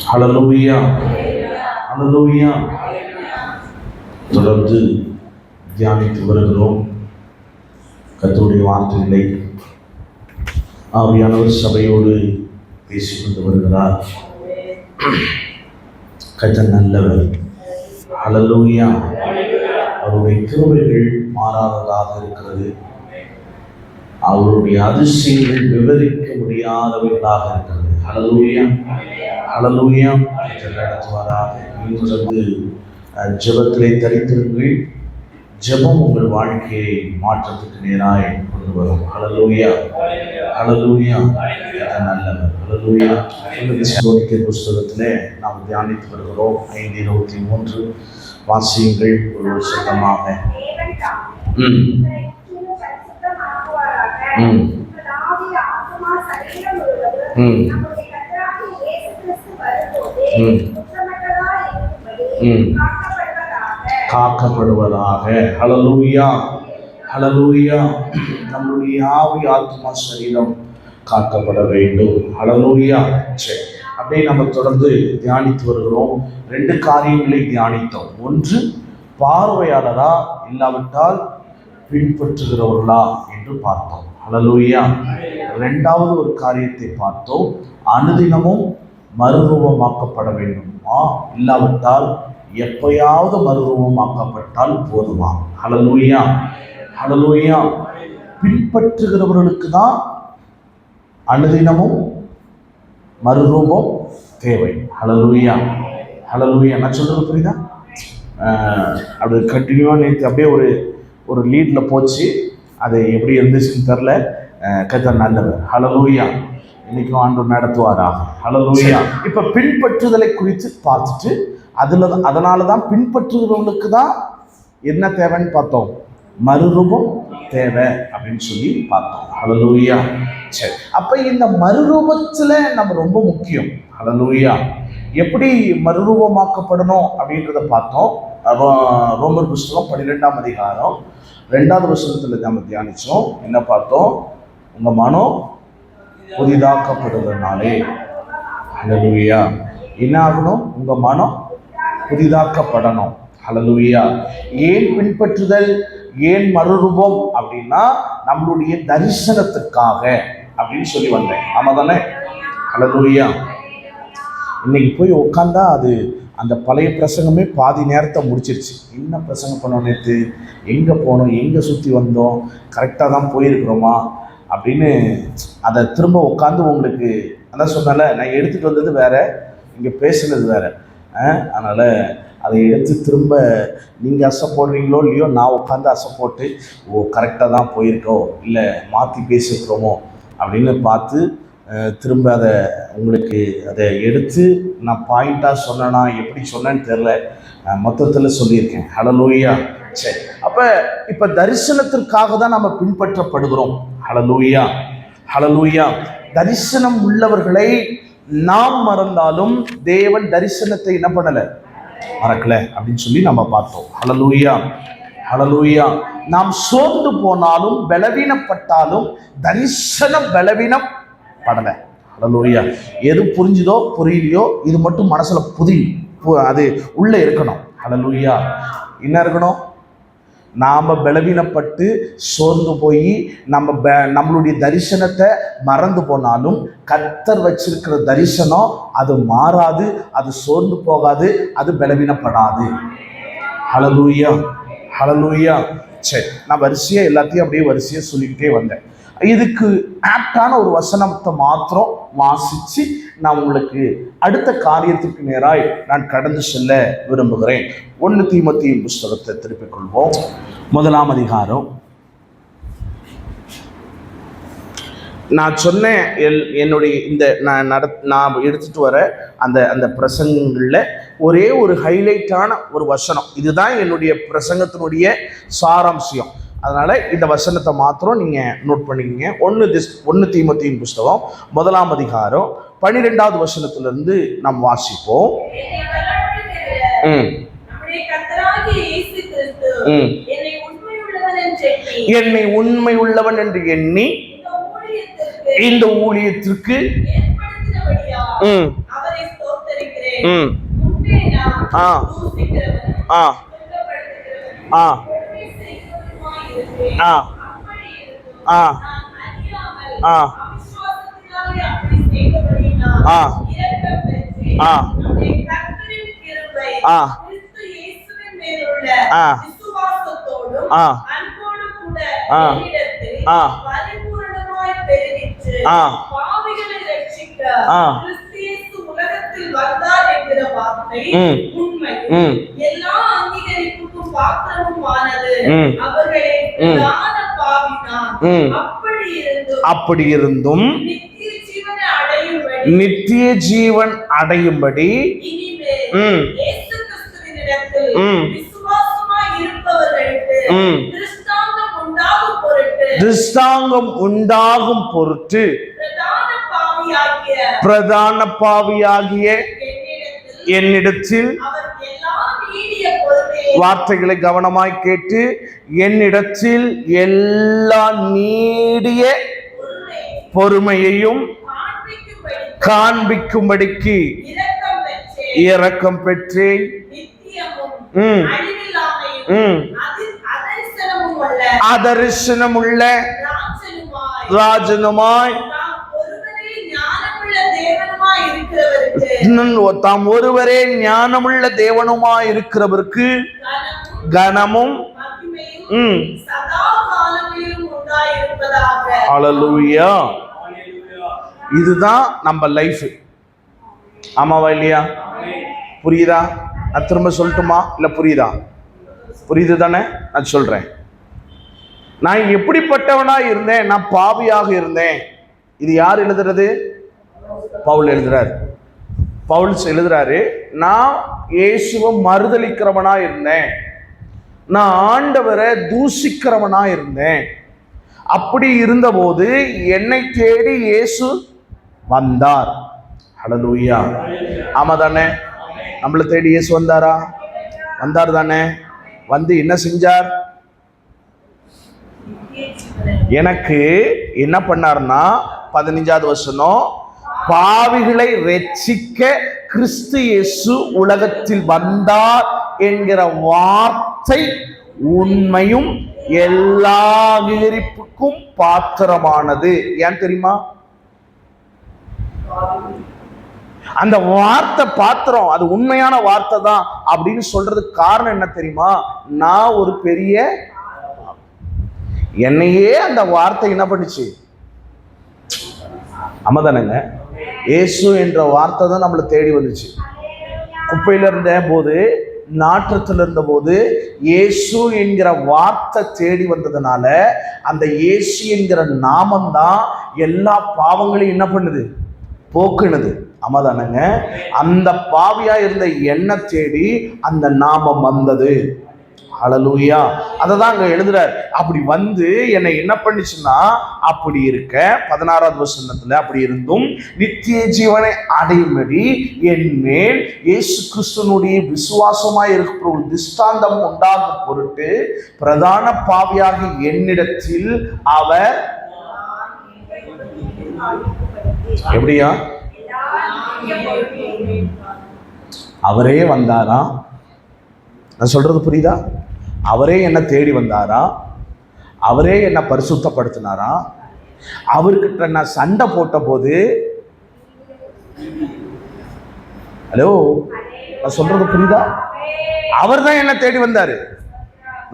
ஹல்லேலூயா, ஹல்லேலூயா. தொடர்ந்து தியானித்து வருகிறோம் கர்த்தருடைய வார்த்தைகளை. ஆவியானவர் சபையோடு பேசிக்கொண்டு வருகிறார். கர்த்தர் நல்லவர். ஹல்லேலூயா. அவருடைய கிருபைகள் மாறாததாக இருக்கிறது. அவருடைய அதிசயங்கள் விவரிக்க முடியாதவைகளாக இருக்கிறது. ஹல்லேலூயா, ஹல்லேலூயா. நடத்துவாராக. தொடர்ந்து ஜெபத்திலே தரித்திருங்கள். ஜெபம் உங்கள் வாழ்க்கையை மாற்றத்துக்கு நேராய் கொண்டு வரும். ஹல்லேலூயா, ஹல்லேலூயா. நல்லவர். ஹல்லேலூயா. புஸ்தகத்திலே நாம் தியானித்து வருகிறோம். 5:23 வாசியுங்கள் ஒரு சத்தமாக. காக்கப்படுவதாக. ஹல்லேலூயா, ஹல்லேலூயா. நம்முடைய ஆவி, ஆத்மா, சரீரம் காக்கப்பட வேண்டும். ஹல்லேலூயா. சரி, அப்படியே நம்ம தொடர்ந்து தியானித்து வருகிறோம். 2 காரியங்களை தியானித்தோம். ஒன்று, பார்வையாளரா இல்லாவிட்டால் பின்பற்றுகிறவர்களா என்று பார்த்தோம். ஹல்லேலூயா. 2வது ஒரு காரியத்தை பார்த்தோம். அனுதினமும் மறுரூபமாக்கப்பட வேண்டுமா, இல்லாவிட்டால் எப்பயாவது மறுரூபமாக்கப்பட்டால் போதுமா? ஹல்லேலூயா, ஹல்லேலூயா. பின்பற்றுகிறவர்களுக்கு தான் அனுதினமும் மறுரூபம் தேவை. ஹல்லேலூயா, ஹல்லேலூயா. நான் சொல்றது புரியுதா? அப்படி கண்டினியூவா நேற்று அப்படியே ஒரு லீட்ல போச்சு. அது எப்படி இருந்துச்சுன்னு தெரில. கர்த்தர் நல்லவர். ஹல்லேலூயா. இன்னைக்கும் ஆண்டவர் நடத்துவாராக. ஹல்லேலூயா. இப்ப பின்பற்றுதலை குறித்து பார்த்துட்டு அதனால தான் பின்பற்றுகிறவங்களுக்கு தான் என்ன தேவைன்னு பார்த்தோம். மறுரூபம் தேவை அப்படின்னு சொல்லி பார்த்தோம். ஹல்லேலூயா. சரி, அப்ப இந்த மறுரூபத்துல நம்ம ரொம்ப முக்கியம். ஹல்லேலூயா. எப்படி மறுரூபமாக்கப்படணும் அப்படின்றத பார்த்தோம். ரோமர் புஸ்தகம் 12ஆம் அதிகாரம் 2வது வசனத்துல நம்ம தியானிச்சோம். என்ன பார்த்தோம்? உங்க மனம் புதிதாக்கப்படுவதனாலே. ஹல்லேலூயா. என்ன ஆகணும்? உங்க மனம் புதிதாக்கப்படணும். ஹல்லேலூயா. ஏன் பின்பற்றுதல், ஏன் மறுரூபம் அப்படின்னா நம்மளுடைய தரிசனத்துக்காக அப்படின்னு சொல்லி வந்தேன். ஆமா தானே? ஹல்லேலூயா. இன்னைக்கு போய் உட்காந்தா அது அந்த பழைய பிரசங்கமே பாதி நேரத்தை முடிச்சிருச்சு. என்ன பிரசங்கம் பண்ணோம் நேற்று, எங்கே போனோம், எங்கே சுற்றி வந்தோம், கரெக்டாக தான் போயிருக்கிறோமா அப்படின்னு அதை திரும்ப உட்காந்து உங்களுக்கு அதான் சொன்னால, நான் எடுத்துகிட்டு வந்தது வேற, இங்கே பேசுனது வேற. அதனால் அதை எடுத்து திரும்ப நீங்கள் அசை போடுறீங்களோ இல்லையோ, நான் உட்காந்து அசை போட்டு கரெக்டாக தான் போயிருக்கோம் இல்லை மாற்றி பேசியிருக்கிறோமோ அப்படின்னு பார்த்து திரும்ப அதை உங்களுக்கு அதை எடுத்து நான் பாயிண்டாக சொன்னேன்னா எப்படி சொன்னேன்னு தெரில, மொத்தத்தில் சொல்லியிருக்கேன். ஹல்லேலூயா. சரி, அப்போ இப்போ தரிசனத்திற்காக தான் நம்ம பின்பற்றப்படுகிறோம். ஹல்லேலூயா, ஹல்லேலூயா. தரிசனம் உள்ளவர்களை நாம் மறந்தாலும் தேவன் தரிசனத்தை என்ன பண்ணலை, மறக்கல அப்படின்னு சொல்லி நம்ம பார்த்தோம். ஹல்லேலூயா, ஹல்லேலூயா. நாம் சோர்ந்து போனாலும் பலவீனப்பட்டாலும் தரிசனம் பலவீனம் படலை. ஹல்லேலூயா. எது புரிஞ்சுதோ புரியலையோ இது மட்டும் மனசுல அது உள்ள இருக்கணும். ஹல்லேலூயா. என்ன இருக்கணும்? நாம பலவீனப்பட்டு சோர்ந்து போய் நம்மளுடைய தரிசனத்தை மறந்து போனாலும் கர்த்தர் வச்சிருக்கிற தரிசனம் அது மாறாது, அது சோர்ந்து போகாது, அது பலவீனப்படாது. ஹல்லேலூயா, ஹல்லேலூயா. சரி, நான் வரிசையா எல்லாத்தையும் அப்படியே வரிசையா சொல்லிக்கிட்டே வந்தேன். இதுக்கு ஆப்டான ஒரு வசனத்தை மாத்திரம் வாசிச்சு நான் உங்களுக்கு அடுத்த காரியத்துக்கு நேராய் நான் கடந்து செல்ல விரும்புகிறேன். 1 தீமோத்தேயு புஸ்தகத்தை திருப்பிக் கொள்வோம். 1ஆம் அதிகாரம். நான் சொன்னேன் என்னுடைய இந்த நான் எடுத்துட்டு வர அந்த பிரசங்கங்களில் ஒரே ஒரு ஹைலைட்டான ஒரு வசனம், இதுதான் என்னுடைய பிரசங்கத்தினுடைய சாராம்சியம். அதனால இந்த வசனத்தை மாத்திரம் நீங்க நோட் பண்ணிக்கங்க. 1 தீமோத்தேயு புஸ்தகம் 1ஆம் அதிகாரம் 12வது வசனத்திலிருந்து நாம் வாசிப்போம். என்னை உண்மை உள்ளவன் என்று எண்ணி இந்த ஊழியத்திற்கு அப்படி இருந்தும் நித்திய ஜீவன் அடையும்படி திருஷ்டாங்கம் உண்டாகும் பொருட்டு பிரதான பாவியாகிய என்னிடத்தில் வார்த்தைகளை கவனமாய் கேட்டு என்னிடத்தில் எல்லா நீடிய பொறுமையையும் காண்பிக்கும்படிக்கு இரக்கம் பெற்றேன். அதரிசனமுள்ள ராஜனுமாய் தாம் ஒருவரே ஞானமுள்ள தேவனுமாய் இருக்கிறவருக்கு கனமும் ஹல்லேலூயா. இதுதான் நம்ம லைஃப். ஆமாவா இல்லையா? புரியுதா? நான் திரும்ப சொல்லட்டுமா? இல்ல புரியுதா? புரியுது தானே? நான் சொல்றேன். நான் எப்படிப்பட்டவனா இருந்தேன்? நான் பாவியாக இருந்தேன். இது யார் எழுதுறது? பவுல் எழுதுறாரு. பவுல் எழுதுறாரு, நான் இயேசுவை மறுதலிக்கிறவனா இருந்தேன், நான் ஆண்டவரை தூஷிக்கிறவனா இருந்தேன். அப்படி இருந்தபோது என்னை தேடி இயேசு வந்தார். ஹல்லேலூயா. ஆமா தானே? நம்மளை தேடி இயேசு வந்தாரா? வந்தார் தானே? வந்து என்ன செஞ்சார்? எனக்கு என்ன பண்ணார்னா 15வது வசனம், பாவிகளை ரட்சிக்க கிறிஸ்து இயேசு உலகத்தில் வந்தார் என்கிற வார்த்தை உண்மையும் எல்லா விவரிப்புக்கும் பாத்திரமானது. ஏன் தெரியுமா? அந்த வார்த்தை பாத்திரம், அது உண்மையான வார்த்தை தான் அப்படின்னு சொல்றதுக்கு காரணம் என்ன தெரியுமா? நான் ஒரு பெரிய, என்னையே அந்த வார்த்தை என்ன பண்ணுச்சு? ஆமாதானங்க? இயேசு என்ற வார்த்தை தான் நம்மளை தேடி வந்துச்சு. குப்பையில இருந்த போது, நாற்றத்தில் இருந்த போது இயேசு என்கிற வார்த்தை தேடி வந்ததுனால அந்த இயேசு என்கிற நாமம் தான் எல்லா பாவங்களையும் என்ன பண்ணுது? போக்குனது. ஆமாதானங்க? அந்த பாவியா இருந்த எண்ணெய் தேடி அந்த நாமம் வந்தது. ஹல்லேலூயா. அதை தான் அங்க எழுதுறார். அப்படி வந்து என்னை என்ன பண்ணிச்சுன்னா, அப்படி இருக்க 16வது வசனத்துல, அப்படி இருந்தும் நித்திய ஜீவனை அடையும்படி என் மேல் இயேசு கிறிஸ்துனுடைய விசுவாசமாய் இருக்கிற ஒரு திஷ்டாந்தம் உண்டாகும் பொருட்டு பிரதான பாவியாகி என்னிடத்தில் அவர் எப்படியா? அவரே வந்தாரா? நான் சொல்றது புரியுதா? அவரே என்ன தேடி வந்தாரா? அவரே என்ன பரிசுத்தப்படுத்தினாரா? அவர்கிட்ட நான் சண்டை போட்ட போது, ஹலோ, நான் சொல்றது புரியுதா? அவர் தான் என்ன தேடி வந்தாரு.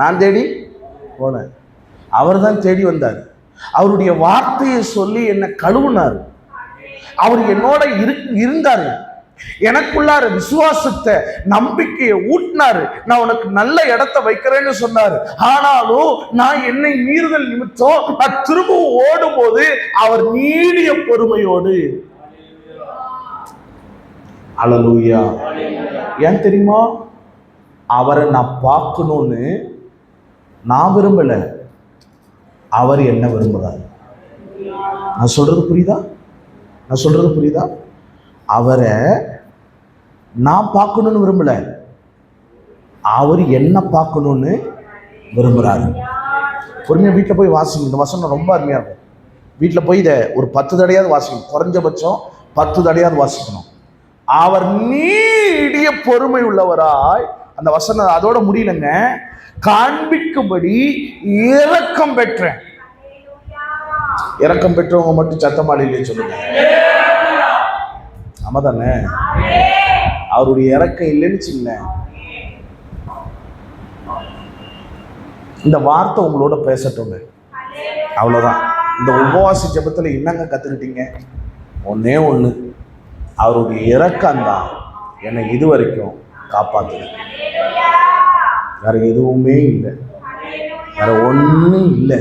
நான் தேடி போனேன். அவர் தான் தேடி வந்தார். அவருடைய வார்த்தையை சொல்லி என்னை கழுவுனார். அவர் என்னோட இருந்தாரு. எனக்குள்ளார விசுவாசத்தை, நம்பிக்கையை ஊட்டினாரு. நான் உனக்கு நல்ல இடத்தை வைக்கிறேன்னு சொன்னாரு. ஆனாலும் நான் என்னை மீறுதல் நிமித்தம் நான் திரும்பவும் ஓடும் போது அவர் நீடிய பொறுமையோடு, ஹல்லேலூயா. ஏன் தெரியுமா? அவரை நான் பார்க்கணும்னு நான் விரும்பல, அவர் என்ன விரும்புறாரு. நான் சொல்றது புரியுதா? நான் சொல்றது புரியுதா? அவரை நான் பார்க்கணும்னு விரும்பல, அவர் என்ன பார்க்கணும்னு விரும்புறாரு. பொறுமையா வீட்டில் போய் வாசிங்க. இந்த வசனம் ரொம்ப அருமையா இருக்கும். வீட்டில் போய் இதை ஒரு 10 தடையாவது வாசிக்கணும். குறைஞ்சபட்சம் 10 தடையாவது வாசிக்கணும். அவர் நீடிய பொறுமை உள்ளவராய், அந்த வசனம் அதோட முடியலங்க, காண்பிக்கும்படி இரக்கம் பெற்றேன். இரக்கம் பெற்றவங்க மட்டும் சத்தமாலையிலே சொல்லுங்க. ஆமா தானே? அவருடைய இறக்கம் இல்லைன்னு சொல்ல. இந்த வார்த்தை உங்களோட பேசட்டும். அவ்வளவுதான். இந்த உபவாச ஜெபத்துல என்னங்க கத்துக்கிட்டீங்க? ஒன்னே ஒண்ணு, அவருடைய இரக்கம் தான் என்னை இதுவரைக்கும் காப்பாத்துது. வேற எதுவுமே இல்லை, வேற ஒன்றும் இல்லை,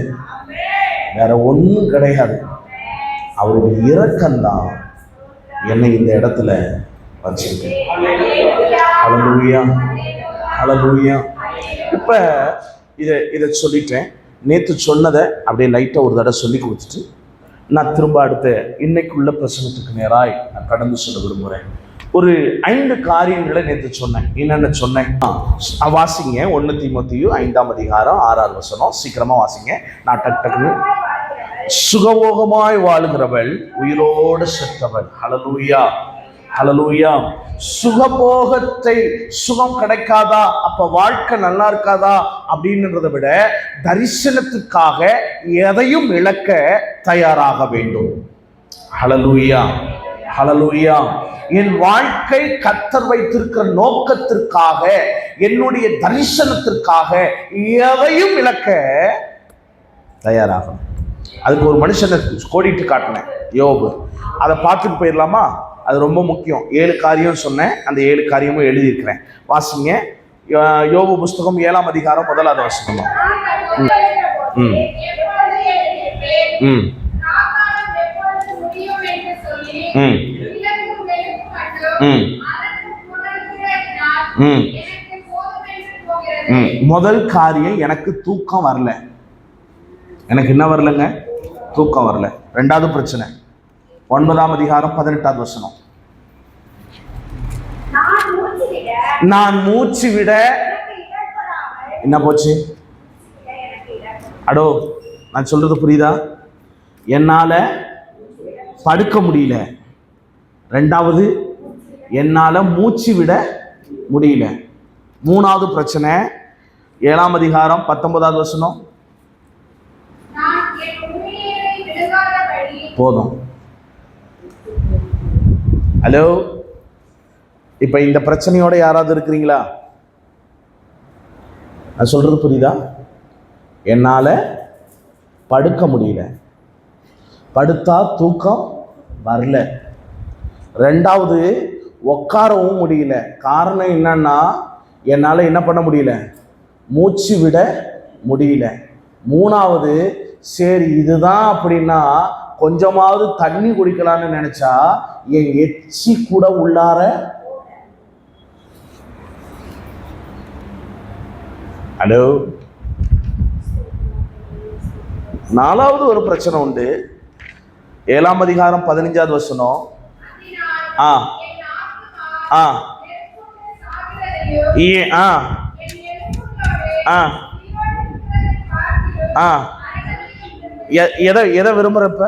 வேற ஒன்றும் கிடையாது. அவருடைய இரக்கம்தான் என்னை இந்த இடத்துல வச்சிருக்கு. ஹல்லேலூயா, ஹல்லேலூயா. இப்ப இதை சொல்லிட்டேன். நேற்று சொன்னதை அப்படியே லைட்டா ஒரு தடவை சொல்லி கொடுத்துட்டு நான் திரும்ப அடுத்த இன்னைக்குள்ள பிரசனத்துக்கு நேராய் நான் கடந்து சொல்ல விரும்புகிறேன். ஒரு 5 காரியங்களை நேற்று சொன்னேன். என்னென்ன சொன்னேன் வாசிங்க. 1 தீமோத்தேயு 5ஆம் அதிகாரம் 6ஆவது வசனம். சீக்கிரமா வாசிங்க. நான் டக்குன்னு. சுகபோகமாய் வாழுகிறவள் உயிரோடு செத்தவள். ஹல்லேலூயா, ஹல்லேலூயா. சுகபோகத்தை, சுகம் கிடைக்காதா, அப்ப வாழ்க்கை நல்லா இருக்காதா அப்படின்றத விட தரிசனத்துக்காக எதையும் இழக்க தயாராக வேண்டும். ஹல்லேலூயா, ஹல்லேலூயா. என் வாழ்க்கை கர்த்தர் வைத்திருக்கிற நோக்கத்திற்காக, என்னுடைய தரிசனத்திற்காக எதையும் இழக்க தயாராகும். அதுக்கு ஒரு மனுஷனை கோடிட்டு காட்டினேன், யோபு. அதை பார்த்துட்டு போயிடலாமா? அது ரொம்ப முக்கியம். 7 காரியம் சொன்னேன், அந்த 7 காரியமும் எழுதியிருக்கிறேன். வாசிங்க. யோபு புஸ்தகம் 7ஆம் அதிகாரம் 1வது வசனம். முதல் காரியம், எனக்கு தூக்கம் வரல. எனக்கு என்ன வரலங்க? தூக்கம் வரல. 2வது பிரச்சனை, 9ஆம் அதிகாரம் 18வது வசனம். நான் மூச்சு விட என்ன போச்சு? அடோ, நான் சொல்றது புரியுதா? என்னால படுக்க முடியல. 2வது, என்னால மூச்சு விட முடியல. 3வது பிரச்சனை, 7ஆம் அதிகாரம் 19வது வசனம். போதும். ஹலோ, இப்ப இந்த பிரச்சனையோட யாராவது இருக்கிறீங்களா? நான் சொல்றது புரியுதா? என்னால படுக்க முடியல, படுத்தா தூக்கம் வரல. 2வது, உட்காரவும் முடியல. காரணம் என்னன்னா, என்னால என்ன பண்ண முடியல? மூச்சு விட முடியல. 3வது, சரி இதுதான் அப்படின்னா கொஞ்சமாவது தண்ணி குடிக்கலான்னு நினைச்சா என் எச்சி கூட உள்ளார. ஹலோ, 4வது ஒரு பிரச்சனை உண்டு. 7ஆம் அதிகாரம் 15வது வசனம். எதை விரும்புறப்ப?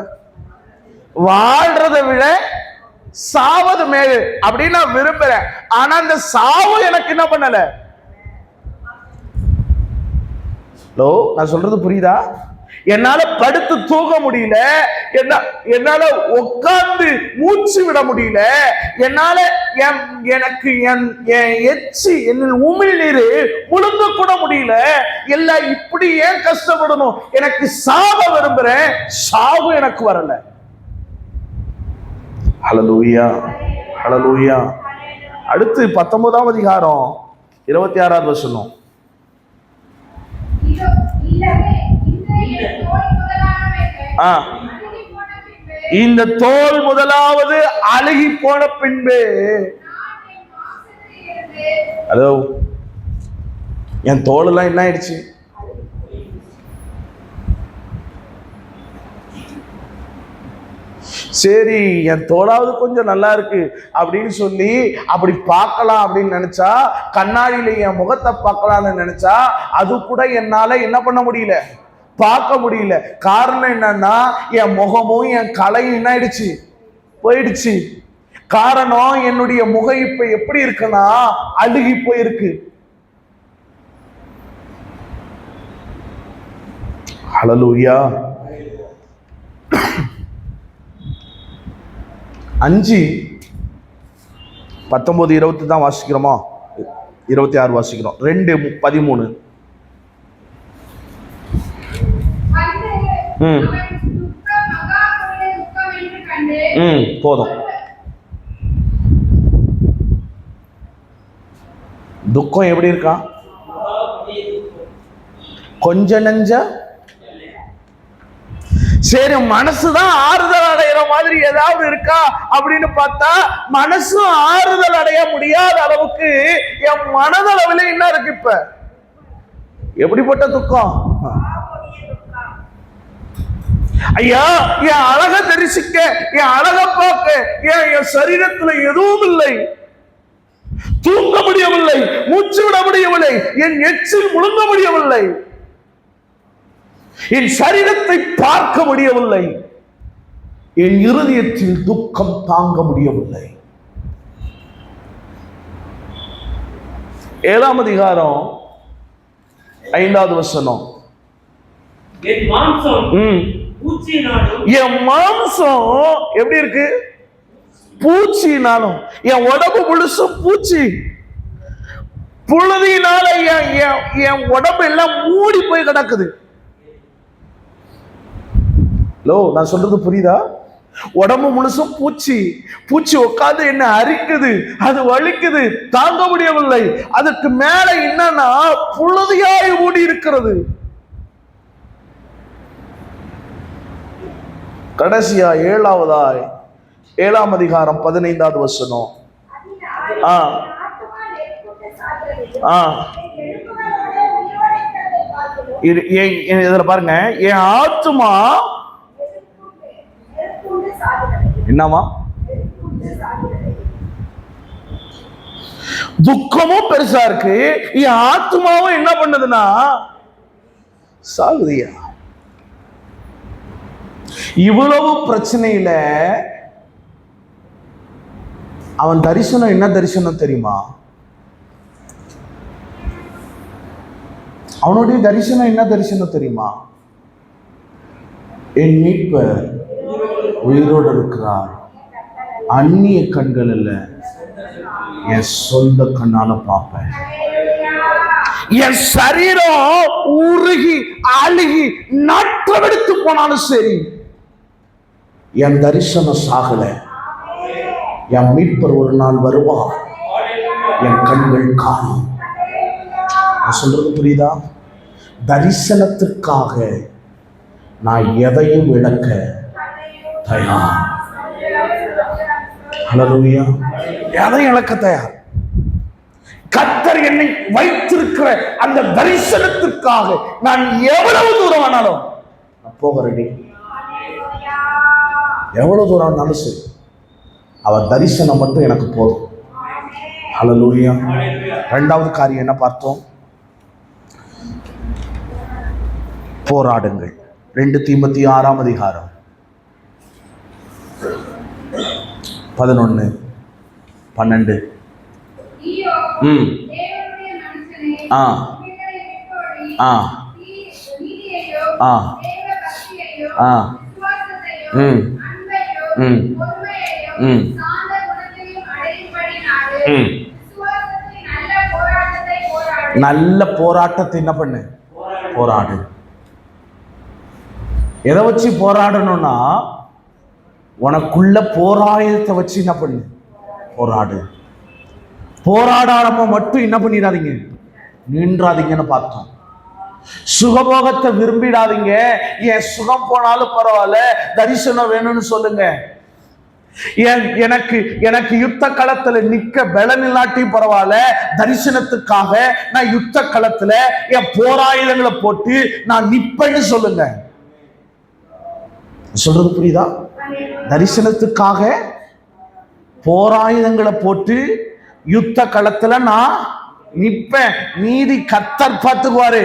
வாழ்றதை விட சாவது மேல் அப்படின்னு நான் விரும்புறேன். ஆனா அந்த சாவு எனக்கு என்ன பண்ணல. ஹலோ, நான் சொல்றது புரியுதா? என்னால படுத்து தூங்க முடியல, என்னால உட்கார்ந்து மூச்சு விட முடியல, என்னால எனக்கு என் எச்சி, என்னில் உமிழ் நீர் முழுங்க கூட முடியல. எல்லாம் இப்படி ஏன் கஷ்டப்படணும்? எனக்கு சாவ விரும்புறேன், சாவு எனக்கு வரல. ஹல்லேலூயா, ஹல்லேலூயா. அடுத்து 19ஆம் அதிகாரம் 26வது வசனம். இந்த தோல் முதலாவது அழுகி போன பின்பு. ஹலோ, என் தோல் எல்லாம் என்ன ஆயிடுச்சு? சரி, என் தோலாவது கொஞ்சம் நல்லா இருக்கு அப்படின்னு சொல்லி அப்படி பார்க்கலாம் அப்படின்னு நினைச்சா, கண்ணாடியில என் முகத்தை பார்க்கலாம்னு நினைச்சா அது கூட என்னால என்ன பண்ண முடியல, பார்க்க முடியல. காரணம் என்னன்னா, என் முகமும் என் கலையும் என்ன ஆயிடுச்சு, போயிடுச்சு. காரணம், என்னுடைய முகம் இப்ப எப்படி இருக்குன்னா அழுகி போயிருக்கு. ஹல்லேலூயா. 5:19-20 தான் வாசிக்கிறோமா? 26 வாசிக்கிறோம். 2:13. போதும். துக்கம் எப்படி இருக்கா? கொஞ்ச நெஞ்ச. சரி, மனசுதான் ஆறுதல் அடைகிற மாதிரி ஏதாவது இருக்கா அப்படின்னு பார்த்தா மனசும் ஆறுதல் அடைய முடியாத அளவுக்கு என் மனதளவில் என்ன இருக்கு? இப்ப எப்படிப்பட்ட துக்கம் ஐயா! என் அழக தரிசிக்க, என் அழக பார்க்க என் சரீரத்துல எதுவும் இல்லை. தூங்க முடியவில்லை, மூச்சு விட முடியவில்லை, என் எச்சில் முழுங்க முடியவில்லை, என் சரீரத்தை பார்க்க முடியவில்லை, என் இருதயத்தில் துக்கம் தாங்க முடியவில்லை. 7ஆம் அதிகாரம் 5வது வசனம். என் மாம்சம் எப்படி இருக்கு? பூச்சினாலும். என் உடம்பு முழுசும் பூச்சி, புழுதியினால என் உடம்பு எல்லாம் மூடி போய் கிடக்குது. நான் சொல்றது புரியுதா? உடம்பு முழுசும் பூச்சி, பூச்சி உட்கார்ந்து என்ன அரிக்குது, அது வலிக்குது, தாங்க முடியவில்லை. அதுக்கு மேல என்னன்னா புழுதியாய் மூடி இருக்கிறது. கடைசியா 7ஆம் அதிகாரம் 15வது வசனம். இதுல பாருங்க, என் ஆத்துமா என்னவா? துக்கமும் பெருசா இருக்கு, என் ஆத்துமாவும் என்ன பண்ணுதுன்னா சாகுதியா. இவ்வளவு பிரச்சனையில அவன் தரிசனம் என்ன தரிசனம் தெரியுமா? அவனுடைய தரிசனம் என்ன தரிசனம் தெரியுமா? என் மீட்பர் உயிரோடு இருக்கிறார், அந்நிய கண்கள் அல்ல, என் சொந்த கண்ணால பார்ப்பேன். என் சரீரம் உருகி அழுகி நாற்றமெடுத்து போனாலும் சரி, என் தரிசனம் சாகல. என் மீட்பர் ஒரு நாள் வருவார், என் கண்கள் காணும். நான் சொல்றது புரியுதா? தரிசனத்துக்காக நான் எதையும் இழக்க தயார். ஹல்லேலூயா. எதையும் இழக்க தயார். கர்த்தர் என்னை வைத்திருக்கிற அந்த தரிசனத்துக்காக நான் எவ்வளவு தூரம் ஆனாலும் நான் போக ரெடி. எவ்வளவு தூரம் ஆனாலும் சரி, அவர் தரிசனம் மட்டும் எனக்கு போதும். ஹல்லேலூயா. 2வது காரியம் என்ன பார்த்தோம்? போராடுங்கள். 2 தீமோத்தேயு 6ஆம் அதிகாரம் 11, 12. நல்ல போராட்டத்தை என்ன பண்ணு? போராடு. எதை வச்சு போராடணும்னா உனக்குள்ள போராயத்தை வச்சு என்ன பண்ணு? போராடு. போராடாம மட்டும் என்ன பண்ணிடாதீங்க, நின்றாதீங்கன்னு பார்த்தோம். சுகபோகத்தை விரும்பிடாதீங்க. என் சுகம் போனாலும் பரவாயில்ல, தரிசனம் வேணும்னு சொல்லுங்க. எனக்கு யுத்த களத்துல நிக்க பலன் இல்லாட்டியும் பரவாயில்ல, தரிசனத்துக்காக நான் யுத்த களத்துல என் போராயுதங்களை போட்டு நான் நிப்பேன்னு சொல்லுங்க. சொல்றது புரியுதா? தரிசனத்துக்காக போராயுதங்களை போட்டு யுத்த களத்துல நான் நிப்பேன். நீதி கர்த்தர் பார்த்துக்குவாரு.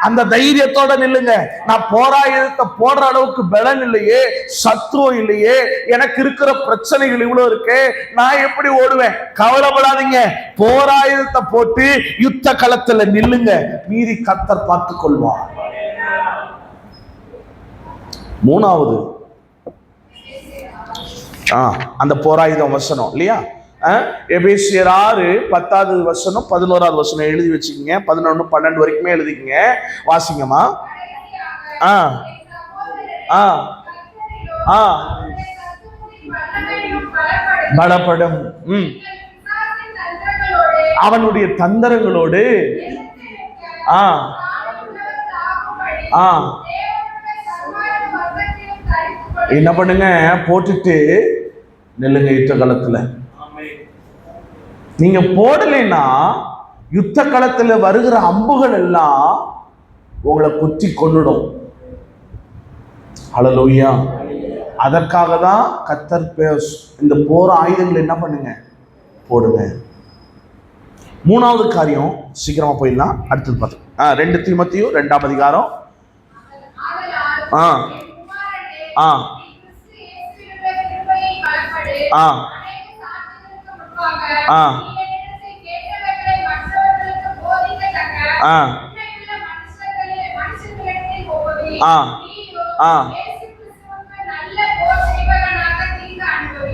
அந்த தைரியத்தோட நில்லுங்க. நான் போராயுதத்தை போடுற அளவுக்கு பலன் இல்லையே, சத்துவம் இல்லையே, எனக்கு இருக்கிற பிரச்சனைகள் இவ்வளவு இருக்கு, நான் எப்படி ஓடுவேன்? கவலைப்படாதீங்க. போராயுதத்தை போட்டு யுத்த களத்துல நில்லுங்க. மீதி கர்த்தர் பார்த்துக் கொள்வார். மூணாவது அந்த போராயுதம் வசனம் இல்லையா? எபேசியர் 6:10 வசனம் 11 வசனம் எழுதி வச்சுக்கீங்க. 11, 12 வரைக்குமே எழுதிக்கங்க. வாசிங்கம்மா. பலப்படும் அவனுடைய தந்திரங்களோடு என்ன பண்ணுங்க? போட்டுட்டு நில்லுங்க யுத்த களத்துல. நீங்க போடலைன்னா யுத்த களத்துல வருகிற அம்புகள் எல்லாம் உங்களை குத்தி கொன்னுடும். ஹல்லேலூயா. அதற்காக தான் கர்த்தர் இந்த போர் ஆயுதங்கள் என்ன பண்ணுங்க? போடுங்க. மூணாவது காரியம், சீக்கிரமா போயிடலாம், அடுத்தது பார்த்து 2 தீமோத்தேயு 2ஆம் அதிகாரம்.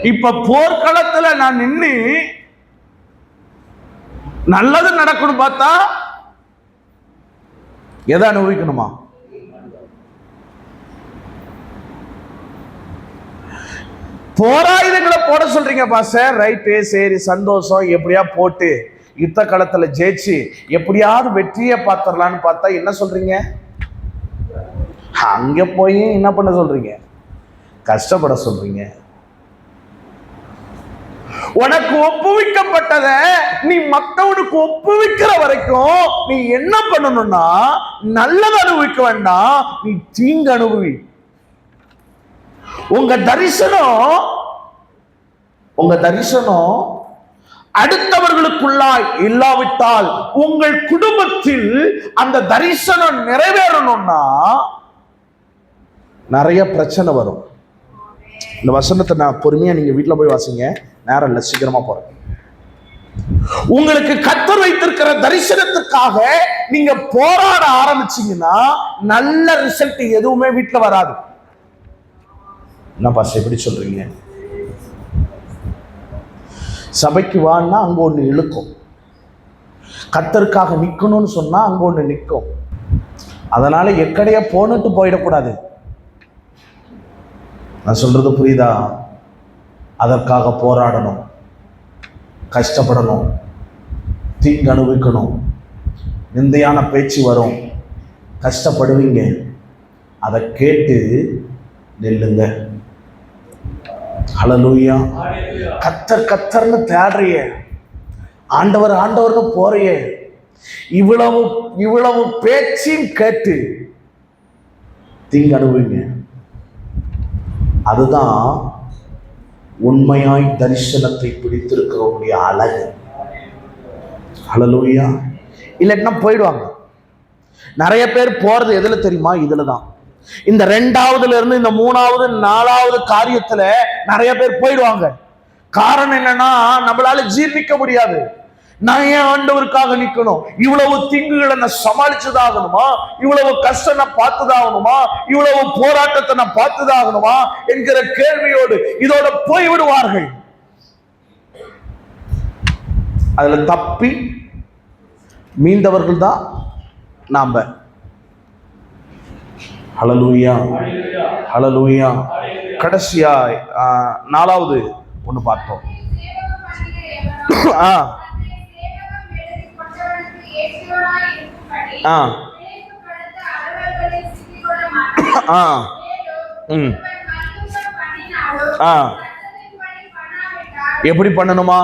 இப்ப போர்க்களத்துல நான் நின்று நல்லது நடக்கணும் பார்த்தா எதை அனுபவிக்கணுமா? போராயுதங்களை போட சொல்றீங்க பாஸ்டர், ரைட்டு, சரி, சந்தோஷம். எப்படியா போட்டு யுத்த களத்துல ஜெயிச்சு எப்படியாவது வெற்றியை பார்த்துடலான்னு பார்த்தா என்ன சொல்றீங்க? அங்க போய் என்ன பண்ண சொல்றீங்க? கஷ்டப்பட சொல்றீங்க. உனக்கு ஒப்புவிக்கப்பட்டத நீ மற்றவனுக்கு ஒப்புவிக்கிற வரைக்கும் நீ என்ன பண்ணணும்னா நல்லது அனுபவிக்க வேண்டாம், நீ தீங்கு அனுபவி. உங்க தரிசனம் அடுத்தவர்களுக்குள்ளாய் இல்லாவிட்டால் உங்கள் குடும்பத்தில் அந்த தரிசனம் நிறைவேறணும்னா நிறைய பிரச்சனை வரும். இந்த வசனத்தை நான் பொறுமையா நீங்க வீட்டுல போய் வாசிங்க, நேரம் இல்லை, சீக்கிரமா போறேன். உங்களுக்கு கர்த்தர் வைத்திருக்கிற தரிசனத்துக்காக நீங்க போராட ஆரம்பிச்சீங்கன்னா நல்ல ரிசல்ட் எதுவுமே வீட்டுல வராது. என்ன பாஸ் எப்படி சொல்றீங்க? சபைக்கு வான்னா அங்க ஒண்ணு இழுக்கும், கர்த்தருக்காக நிக்கணும்னு சொன்னா அங்க ஒண்ணு நிற்கும். அதனால எக்கடையா போனுட்டு போயிடக்கூடாது. நான் சொல்றது புரியுதா? அதற்காக போராடணும், கஷ்டப்படணும், தீங்கு அனுபவிக்கணும், நிந்தையான பேச்சு வரும், கஷ்டப்படுவீங்க. அதை கேட்டு நில்லுங்க. ஹல்லேலூயா. கர்த்தர் கர்த்தர்னு தேடுறிய, ஆண்டவர் ஆண்டவர்னு போறிய, இவ்வளவு பேச்சையும் கேட்டு தீங்கு அனுபவிங்க. அதுதான் உண்மையாய் தரிசனத்தை பிடித்திருக்கிறவங்களுடைய அழகு. ஹல்லேலூயா. இல்லைன்னா போயிடுவாங்க. நிறைய பேர் போறது எதுல தெரியுமா? இதுலதான். இந்த 2வதுல இருந்து இந்த 3வது 4வது காரியத்துல நிறைய பேர் போயிடுவாங்க. காரணம் என்னன்னா, நம்மளால ஜீர்ணிக்க முடியாது. நான் ஏன் ஆண்டவருக்காக நிக்கணும்? இவ்வளவு தீங்குகளை நான் சமாளிச்சுதாகணுமா? இவ்வளவு கஷ்டம் நான் பார்த்துதாகணுமா? இவ்வளவு போராட்டத்தை நான் பார்த்துதாகணுமா என்கிற கேள்வியோடு இதோட போய்விடுவார்கள். அதுல தப்பி மீண்டவர்கள் தான் நாம. ஹல்லேலூயா, ஹல்லேலூயா. கடைசியா 4வது ஒண்ணு பார்த்தோம். எப்படி பண்ணணுமா?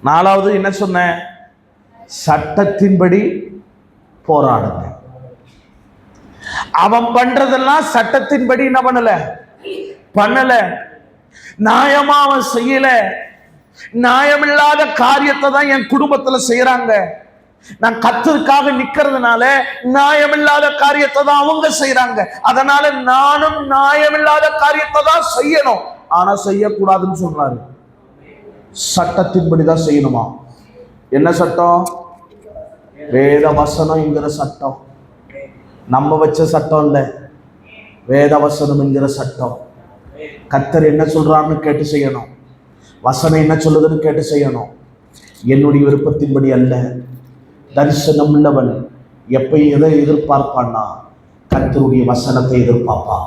4வது என்ன சொன்ன? சட்டத்தின்படி போராடுங்க. அவன் பண்றதெல்லாம் சட்டத்தின்படி என்ன பண்ணல. நியாயமா அவன் செய்யல. நியாயமில்லாத காரியத்தை தான் என் குடும்பத்துல செய்யறாங்க. நான் கர்த்தருக்காக நிக்கிறதுனால நியாயமில்லாத காரியத்தை தான் அவங்க செய்யறாங்க, அதனால நானும் நியாயமில்லாத காரியத்தை தான் செய்யணும். ஆனா செய்யக்கூடாதுன்னு சொல்றாரு. சட்டத்தின்படிதான் செய்யணுமா? என்ன சட்டம்? வேத வசனம் என்கிற சட்டம். நம்ம வச்ச சட்டம் இல்ல, வேத வசனம் என்கிற சட்டம். கர்த்தர் என்ன சொல்றான்னு கேட்டு செய்யணும், வசனம் என்ன சொல்லுதுன்னு கேட்டு செய்யணும். என்னுடைய விருப்பத்தின்படி அல்ல. தரிசனம் உள்ளவன் எப்ப எதை எதிர்பார்ப்பான்னா கர்த்தருடைய வசனத்தை எதிர்பார்ப்பான்.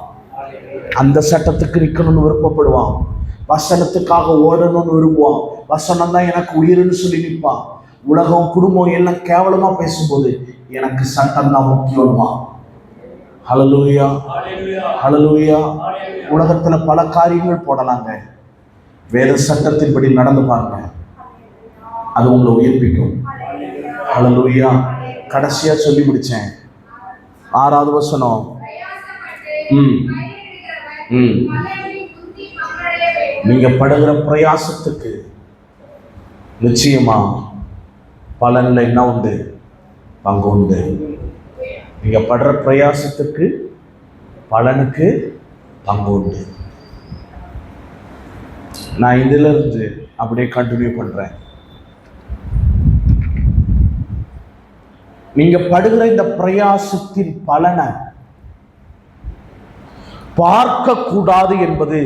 அந்த சட்டத்துக்கு நிக்கணும்னு விருப்பப்படுவான், வசனத்துக்காக ஓடணும்னு விரும்புவான். வசனம் தான் எனக்கு உயிர்னு சொல்லி நிற்பான். உலகம் குடும்பம் எல்லாம் கேவலமா பேசும்போது எனக்கு சட்டம் தான் முக்கியமா. ஹல்லேலூயா, ஹல்லேலூயா. உலகத்துல பல காரியங்கள் போடலாங்க, வேத சட்டத்தின்படி நடந்து பாருங்க, அது உங்களை உயிர்ப்பிக்கும். ஹல்லேலூயா. கடைசியா சொல்லி முடிச்சேன், 6வது வசனம். நீங்க படுகிற பிரயாசத்துக்கு நிச்சயமா பலன்ல என்ன உண்டு? பங்கு உண்டு. நீங்க படுற பிரயாசத்துக்கு பலனுக்கு பங்கு உண்டு. நான் இதுல இருந்து அப்படியே கண்டினியூ பண்றேன். நீங்க படுகிற இந்த பிரயாசத்தின் பலனை பார்க்க கூடாது என்பது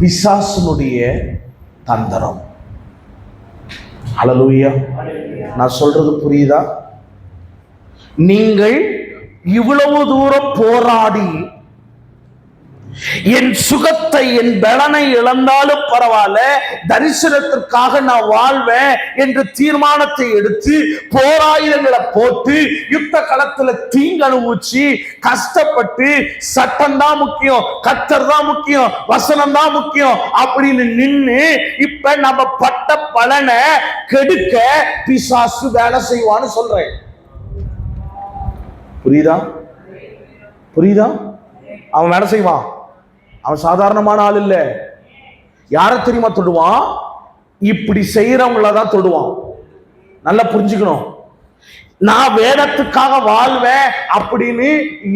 பிசாசுனுடைய தந்திரம். ஹல்லேலூயா. நான் சொல்றது புரியுதா? நீங்கள் இவ்வளவு தூரம் போராடி என் சுகத்தை என் பலனை இழந்தாலும் பரவாயில்ல, தரிசனத்திற்காக நான் வாழ்வேன் என்று தீர்மானத்தை எடுத்து போராயுதங்களை போட்டு யுத்த களத்துல தீங்கு அனுபவிச்சு கஷ்டப்பட்டு சட்டம் தான் முக்கியம், கர்த்தர் தான் முக்கியம், வசனம் தான் முக்கியம் அப்படின்னு நின்னு இப்ப நம்ம பட்ட பலனை கெடுக்க பிசாசு வேலை செய்வான்னு சொல்றேன். புரியுதா? புரியுதா? அவன் வேலை செய்வான். அவன் சாதாரணமான ஆள் இல்ல. யாரை தெரியுமா தொடுவான்? இப்படி செய்யறவங்கள தான் தொடுவான். நல்லா புரிஞ்சுக்கணும். நான் வேதத்துக்காக வாழ்வேன் அப்படின்னு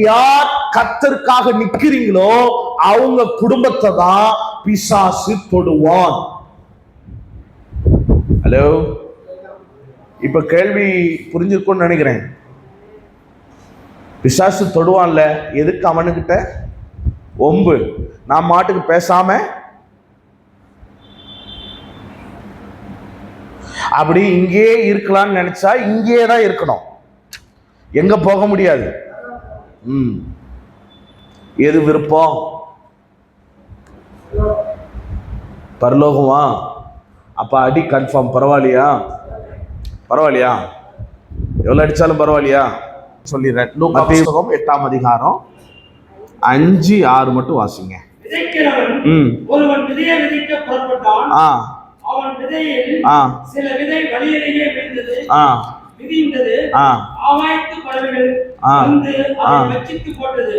யார் கர்த்தருக்காக நிக்கிறீங்களோ அவங்க குடும்பத்தை தான் பிசாசு தொடுவான். ஹலோ, இப்ப கேள்வி புரிஞ்சிருக்கும்னு நினைக்கிறேன். பிசாசு தொடுவான்ல, எதுக்கு அவனுக்கிட்ட ஒம்பு? நான் மாட்டுக்கு பேசாம அப்படி இங்கே இருக்கலாம்னு நினைச்சா இங்கே தான் இருக்கணும், எங்க போக முடியாது. எது விருப்பம்? பரலோகமா? அப்ப அடி கன்ஃபார்ம். பரவாயில்லையா? பரவாயில்லையா? எவ்வளவு அடிச்சாலும் பரவாயில்லையா? சொல்லிடுறேன். மத்தேயு 8ஆம் அதிகாரம் 5, 6 மட்டும் வாசிங்க. ஒருவன் விதையை விதைக்க புறப்பட்டான். அவன் விதையில் சில விதை வழியிலேயே விழுந்தது. விதிந்தது. ஆகாயத்து பறவைகள் வந்து அதை வச்சித்து போட்டது.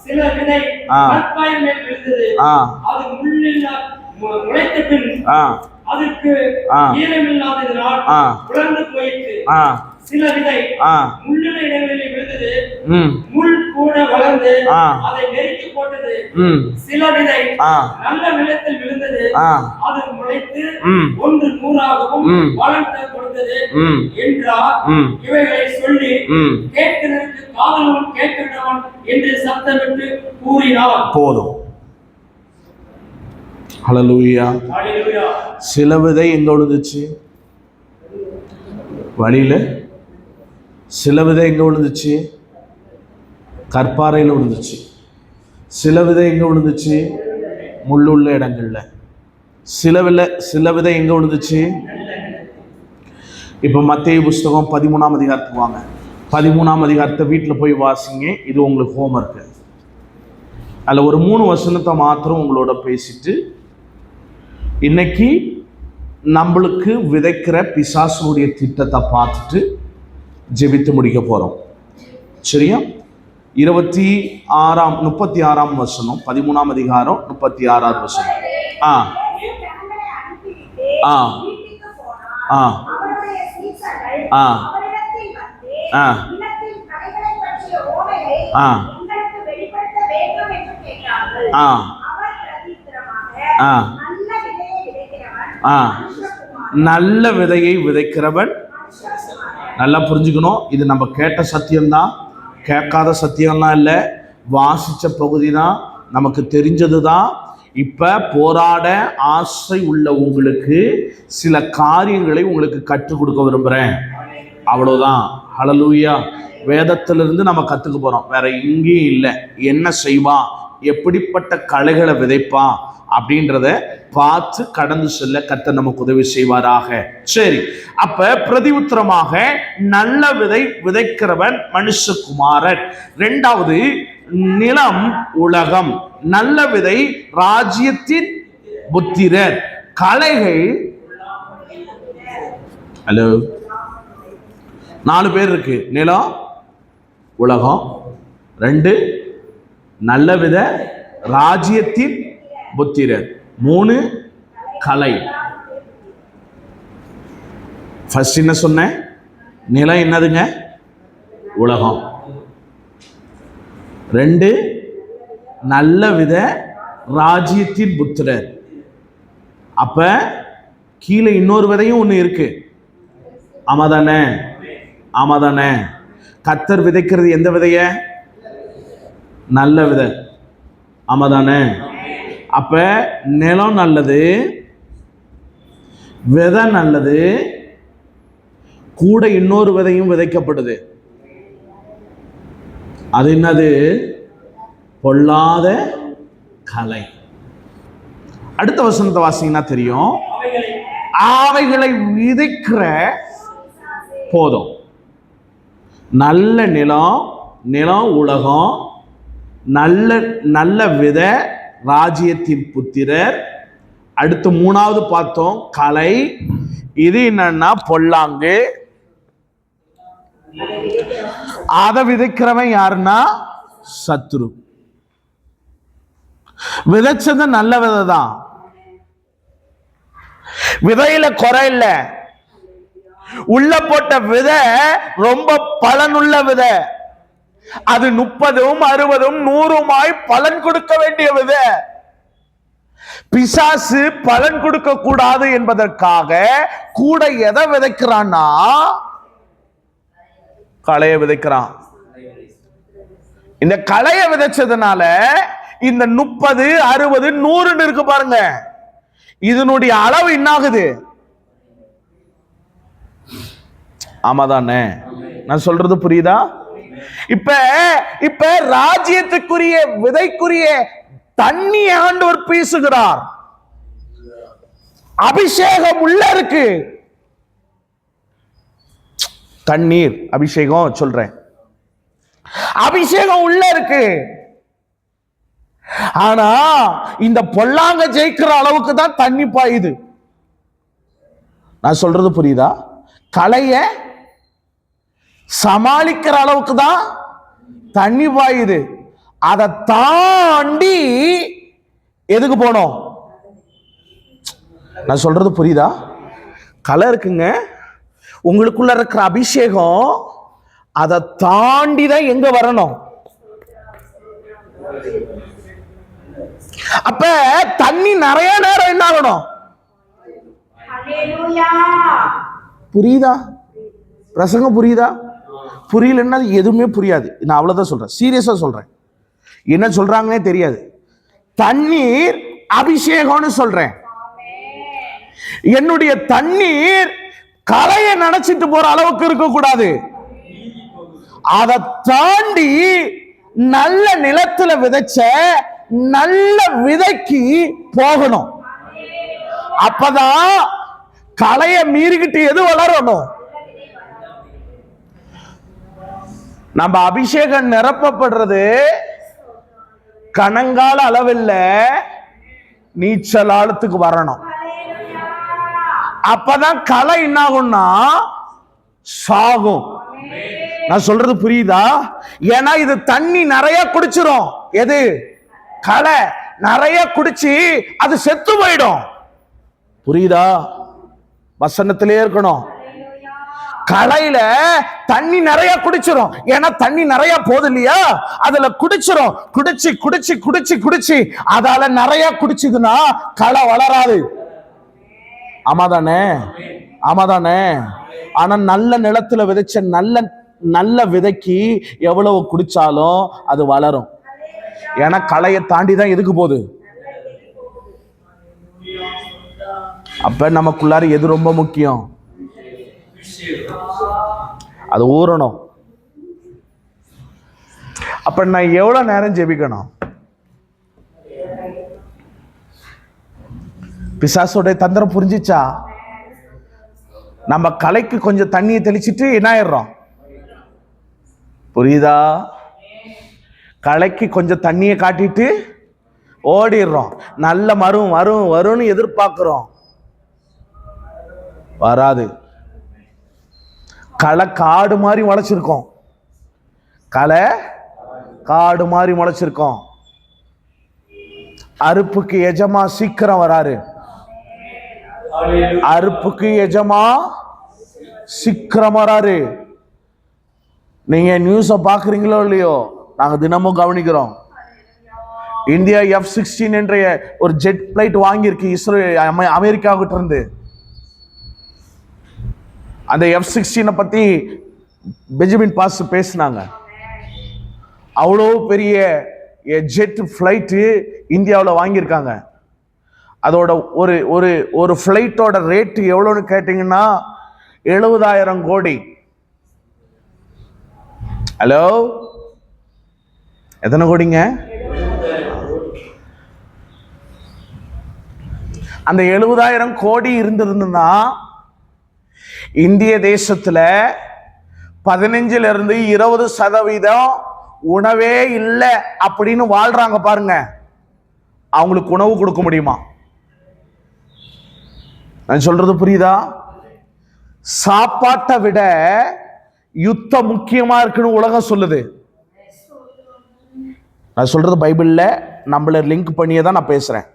சில விதை கற்பாயின் மேல் விழுந்தது. அது முளைத்த பின் அதற்கு ஈரமில்லாததினால் உலர்ந்து போயிற்று. சில விதை முள்ளுள்ள இடங்களில் விழுந்தது. முள் கூட வளர்ந்து அதை நெருக்கி போட்டது. சில விதை நல்ல நிலத்தில் விழுந்தது. அது முளைத்து ஒன்று 100ஆகவும் வளர்ந்து கொடுத்தது என்றார். இவைகளை சொல்லி கேட்கிறதற்கு காதலவன் கேட்கிறவன் என்று சத்தமிட்டு கூறினார். போதும். ஹல்லேலூயா. சில விதை எங்க விழுந்துச்சு? வழியில. சில விதை எங்க விழுந்துச்சு? கற்பாறையில் விழுந்துச்சு. சில விதை எங்க விழுந்துச்சு? முள்ளுள்ள இடங்கள்ல. சில விதை எங்க விழுந்துச்சு? இப்ப மத்தேயு புஸ்தகம் 13ஆம் அதிகாரத்துக்கு வாங்க. 13ஆம் அதிகாரத்தை வீட்டில் போய் வாசிங்க. இது உங்களுக்கு ஹோம்வொர்க். அதில் ஒரு 3 வசனத்தை மாத்திரம் உங்களோட பேசிட்டு இன்னைக்கு நம்மளுக்கு விதைக்கிற பிசாசுடைய திட்டத்தை பார்த்துட்டு ஜெபித்து முடிக்க போறோம். சரியா? 36ஆம் வசனம், 13ஆம் அதிகாரம் 36ஆவது வசனம். ஆ அவரிடத்தில் வந்து ஆ நிலத்தின் களைகளை பற்றிய ஓமையை ஆ எங்களுக்கு வெளிப்படுத்த வேண்டும் என்று கேட்டார்கள். ஆ அவர் பிரதித்திரமாக, ஆ நல்ல விதையை விதைக்கிறவன் ஆ மனுஷகுமாரன். நல்ல விதையை விதைக்கிறவன். நல்லா புரிஞ்சுக்கணும், இது நம்ம கேட்ட சத்தியம்தான், கேட்காத சத்தியம்லாம் இல்லை, வாசிச்ச பகுதி தான், நமக்கு தெரிஞ்சது தான். இப்ப போராட ஆசை உள்ள உங்களுக்கு சில காரியங்களை உங்களுக்கு கற்றுக் கொடுக்க விரும்புறேன், அவ்வளவுதான். ஹல்லேலூயா. வேதத்திலிருந்து நம்ம கத்துக்க போறோம், வேற எங்கேயும் இல்லை. என்ன செய்வான், எப்படிப்பட்ட களைகளை விதைப்பான் அப்படின்றத பார்த்து கடந்து செல்ல கர்த்தர் நமக்கு உதவி செய்வாராக. சரி, அப்ப பிரதி உத்தரமாக நல்ல விதை விதைக்கிறவன் மனுஷகுமாரன். இரண்டாவது, நிலம் உலகம். நல்ல விதை ராஜ்யத்தின் புத்திரர். களைகள், ஹலோ, 4 பேர் இருக்கு. நிலம் உலகம், 2 நல்ல வித ராஜ்யத்தின் புத்திரர், 3 கலை. ஃபர்ஸ்ட் என்ன சொன்னேன்? நிலம் என்னதுங்க? உலகம். 2 நல்ல வித ராஜ்யத்தின் புத்திரர். அப்ப கீழே இன்னொரு விதையும் ஒண்ணு இருக்கு. ஆமாதானே? ஆமாதானே? கர்த்தர் விதைக்கிறது எந்த விதைய? நல்ல விதை. ஆமாதானே? அப்ப நிலம் நல்லது, விதை நல்லது, கூட இன்னொரு விதையும் விதைக்கப்படுது. அது என்னது? பொல்லாத கலை. அடுத்த வசனத்தை வாசிங்கன்னா தெரியும். அவைகளை விதைக்கிற போதும். நல்ல நிலம், நிலம் உலகம், நல்ல நல்ல விதை ராஜ்யத்தின் புத்திரர். அடுத்து 3வது பார்த்தோம், கலை. இது என்னன்னா பொல்லாங்கு. அதை விதைக்கிறவன் யாருன்னா சத்துரு. விதைச்சது நல்ல விதை தான், விதையில குறை இல்ல. உள்ள போட்ட விதை ரொம்ப பலனுள்ள விதை. அது 30, 60, 100 பலன் கொடுக்க வேண்டிய விதை. பிசாசு பலன் கொடுக்க கூடாது என்பதற்காக கூட எதை விதைக்கிறான்னா களைய விதைக்கிறான். இந்த களைய விதைச்சதுனால இந்த 30, 60, 100 இருக்கு பாருங்க, இதனுடைய அளவு என்ன ஆகுது? ஆமாதானே? நான் சொல்றது புரியுதா? இப்ப ராஜ்யத்துக்குரிய விதைக்குரிய தண்ணி ஆண்டவர் பேசுகிறார். அபிஷேகம் உள்ள இருக்கு. தண்ணீர் அபிஷேகம் சொல்றேன், அபிஷேகம் உள்ள இருக்கு. ஆனா இந்த பொல்லாங்க ஜெயிக்கிற அளவுக்கு தான் தண்ணி பாயுது. நான் சொல்றது புரியுதா? களைய சமாளிக்கிற அளவுக்கு தான் தண்ணி பாயுது. அதை தாண்டி எதுக்கு போனோம்? நான் சொல்றது புரியுதா? கலை இருக்குங்க, உங்களுக்குள்ள இருக்கிற அபிஷேகம் அதை தாண்டி தான் எங்க வரணும். அப்ப தண்ணி நிறைய நேரம் என்ன ஆகணும்? புரியுதா? பிரசங்கம் புரியுதா? புரியலன்னா எதுவுமே புரியாது. நான் அவ்வளவுதான் சொல்றேன், சீரியஸா சொல்றேன். என்ன சொல்றாங்கன்னே தெரியாது. தண்ணீர் அபிஷேகம்னு சொல்றேன். என்னுடைய தண்ணீர் கரையை நினைச்சிட்டு போற அளவுக்கு இருக்க கூடாது. அதை தாண்டி நல்ல நிலத்துல விதைச்ச நல்ல விதைக்கு போகணும். அப்பதான் களைய மீறிக்கிட்டு எது வளரணும்? நம்ம அபிஷேகம் நிரப்பப்படுறது கணங்கால அளவில் நீச்சல் ஆழத்துக்கு வரணும். அப்பதான் களை என்ன ஆகும்னா சாகும். நான் சொல்றது புரியுதா? ஏன்னா இது தண்ணி நிறைய குடிச்சிரும். எது? களை நிறைய குடிச்சு அது செத்து போயிடும். புரியுதா? வசனத்திலே இருக்கணும். களையில தண்ணி நிறைய குடிச்சிரும். ஏன்னா தண்ணி நிறைய போகுது இல்லையா, அதுல குடிச்சிரும். குடிச்சு குடிச்சு குடிச்சு குடிச்சு அதால நிறைய குடிச்சுதுன்னா களை வளராது. ஆமாதானே? ஆமாதானே? ஆனா நல்ல நிலத்துல விதைச்ச நல்ல விதைக்கு எவ்வளவு குடிச்சாலும் அது வளரும். ஏன்னா களையை தாண்டி தான் எதுக்கு போகுது. அப்ப நமக்குள்ளார எது ரொம்ப முக்கியம்? அது ஊறணும். அப்ப நான் எவ்வளவு நேரம் ஜெபிக்கணும்? பிசாசோட தந்திரம் புரிஞ்சிச்சா? நம்ம கலைக்கு கொஞ்சம் தண்ணியை தெளிச்சிட்டு என்ன ஆயிடுறோம்? புரியுதா? கலைக்கு கொஞ்சம் தண்ணியை காட்டிட்டு ஓடிடுறோம். நல்ல மரம் வரும் வரும்னு எதிர்பார்க்கிறோம், வராது. களை காடு மாதிரி முளைச்சிருக்கோம். களை காடு மாதிரி முளைச்சிருக்கோம். அறுப்புக்கு எஜமா சீக்கிரம் வராரு. அறுப்புக்கு எஜமா சீக்கிரம் வராரு. நீங்க நியூஸ பாக்குறீங்களோ இல்லையோ, நாங்க தினமும் கவனிக்கிறோம். இந்தியா F-16 என்ற ஒரு ஜெட் பிளைட் வாங்கியிருக்கு அமெரிக்காவிட்ட இருந்து. அந்த F-16 பத்தி பெஞ்சமின் பாஸ் பேசினாங்க. அவ்வளோ பெரிய ஜெட் பிளைட் இந்தியாவில் வாங்கியிருக்காங்க. அதோட ஒரு ஒரு ஒரு ஃப்ளைட்டோட ரேட்டு எவ்வளோன்னு கேட்டீங்கன்னா 70,000 கோடி. ஹலோ, எத்தனை கோடிங்க? அந்த 70,000 கோடி இருந்திருந்தா இந்திய தேசத்துல 15% உணவே இல்லை அப்படின்னு வாழ்றாங்க பாருங்க. அவங்களுக்கு உணவு கொடுக்க முடியுமா? நான் சொல்றது புரியுதா? சாப்பாட்டை விட யுத்தம் முக்கியமா இருக்குன்னு உலகம் சொல்லுது. நான் சொல்றது பைபிள்ல நம்மள லிங்க் பண்ணியே தான் நான் பேசுறேன்.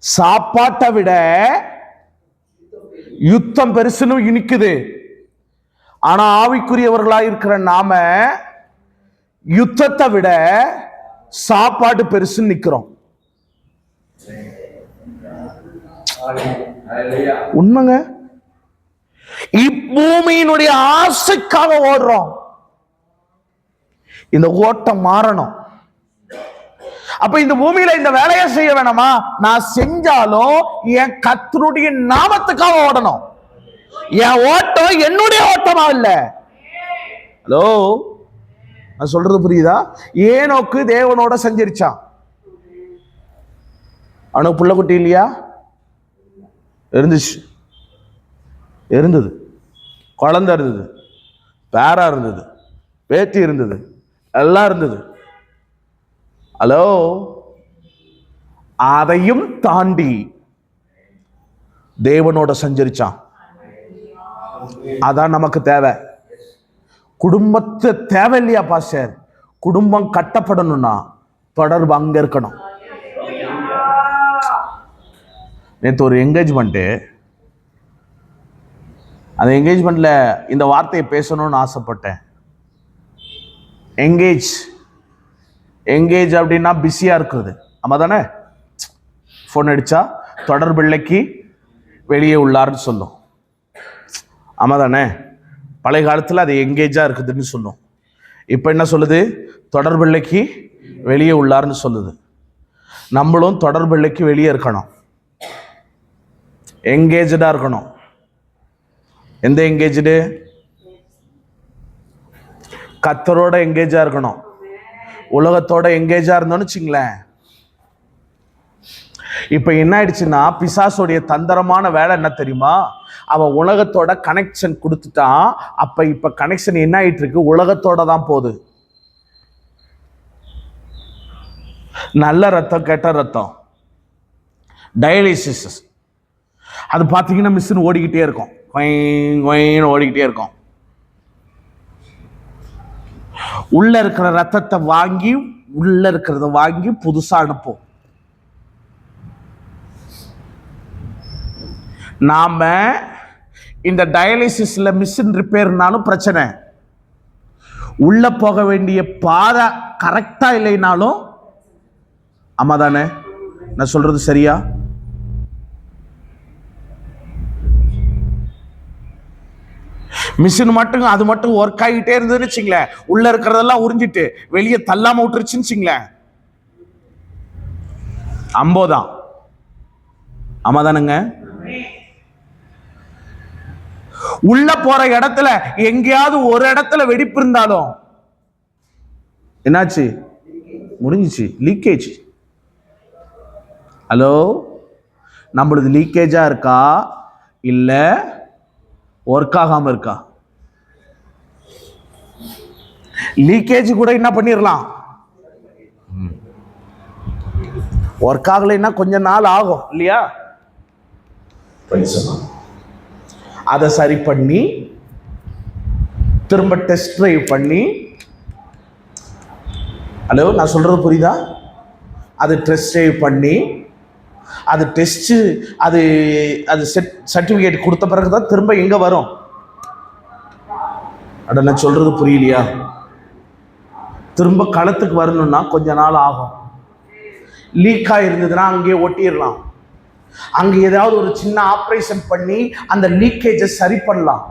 சாப்பாட்டை விட யுத்தம் பெருசுன்னு இனிக்குது. ஆனா ஆவிக்குரியவர்களா இருக்கிற நாம யுத்தத்தை விட சாப்பாடு பெருசுன்னு நிக்கிறோம். உண்மைங்க. இப்பூமியினுடைய ஆசைக்காக ஓடுறோம். இந்த ஓட்டம் மாறணும். அப்ப இந்த பூமியில இந்த வேலையை செய்ய வேணாமா? நான் செஞ்சாலும் என் கர்த்தருடைய நாமத்துக்காக ஓடணும். என் ஓட்டம் என்னுடைய ஓட்டமா இல்ல. ஹலோ, நான் சொல்றது புரியுதா? ஏனோக்கு தேவனோட சஞ்சரிச்சான். அவனுக்கு புள்ள குட்டி இல்லையா? இருந்தது. குழந்தை இருந்தது, பேரா இருந்தது, பேத்தி இருந்தது, எல்லாம் இருந்தது. ஹலோ, அதையும் தாண்டி தேவனோட சஞ்சரிச்சான். அதான் நமக்கு தேவை. குடும்பத்தை தேவை இல்லையா பாஸ்டர்? குடும்பம் கட்டப்படணும்னா தொடர்பு அங்க இருக்கணும். நேற்று ஒரு என்கேஜ்மெண்ட்டு. அந்த என்கேஜ்மெண்ட்ல இந்த வார்த்தையை பேசணும்னு ஆசைப்பட்டேன். எங்கேஜ் அப்படின்னா பிஸியா இருக்குது. ஆமா தானே? ஃபோன் அடிச்சா தொடர்பில்லைக்கு வெளியே உள்ளார்னு சொல்லும். ஆமா தானே? பழைய காலத்தில் அது எங்கேஜா இருக்குதுன்னு சொல்லும். இப்போ என்ன சொல்லுது? தொடர்பில்லைக்கு வெளியே உள்ளார்னு சொல்லுது. நம்மளும் தொடர்பில்லைக்கு வெளியே இருக்கணும், எங்கேஜா இருக்கணும். எந்த எங்கேஜ்டு? கர்த்தரோட எங்கேஜா இருக்கணும். உலகத்தோட எங்கேஜா இருந்தோம்னு வச்சுங்களேன். இப்ப என்ன ஆயிடுச்சுன்னா, பிசாசுடைய தந்திரமான வேலை என்ன தெரியுமா? அவன் உலகத்தோட கனெக்ஷன் கொடுத்துட்டான். இப்ப கனெக்ஷன் என்ன ஆயிட்டு இருக்கு? உலகத்தோட தான் போகுது. நல்ல ரத்தம், கெட்ட ரத்தம், டயாலிசிஸ், அது பார்த்தீங்கன்னா மிஷின் ஓடிக்கிட்டே இருக்கும், ஓடிக்கிட்டே இருக்கும். உள்ள இருக்கிற ரத்தத்தை வாங்கி உள்ள இருக்கிறத வாங்கி புதுசா அனுப்பும். நாம இந்த டயாலிசிஸ்ல மிஷின் ரிப்பேர்னாலும் பிரச்சனை, உள்ள போக வேண்டிய பாதை கரெக்டா இல்லைனாலும். ஆமா தானே? நான் சொல்றது சரியா? மிஷின் மட்டும் அது மட்டும் ஒர்க் ஆகிட்டே இருந்ததுன்னு வச்சுங்களேன், உள்ள இருக்கிறதெல்லாம் உறிஞ்சிட்டு வெளியே தள்ளாம விட்டுருச்சுன்னு வச்சுங்களேன், அம்போதான். ஆமா தானுங்க? உள்ள போற இடத்துல எங்கேயாவது ஒரு இடத்துல வெடிப்பு இருந்தாலும் என்னாச்சு? முடிஞ்சிச்சு, லீக்கேஜ். ஹலோ, நம்மளது லீக்கேஜா இருக்கா இல்ல ஒர்க் ஆகாம இருக்கா? லீக்கேஜ் கூட என்ன பண்ணிடலாம், ஒர்க் ஆகலைன்னா கொஞ்ச நாள் ஆகும் இல்லையா? அதை சரி பண்ணி திரும்ப டெஸ்ட் டிரைவ் பண்ணி, ஹலோ நான் சொல்றது புரியுதா? அது டெஸ்ட் டிரைவ் பண்ணி அது டெஸ்ட் அது அது சர்டிபிகேட் கொடுத்த பிறகு தான் திரும்ப எங்க வரும். அட நான் சொல்றது புரியலையா? திரும்ப களத்துக்கு வரணும்னா கொஞ்ச நாள் ஆகும். லீக் ஆயிருந்ததுன்னா அங்கேயே ஒட்டிடலாம். அங்க ஏதாவது ஒரு சின்ன ஆபரேஷன் பண்ணி அந்த லீக்கேஜை சரி பண்ணலாம்.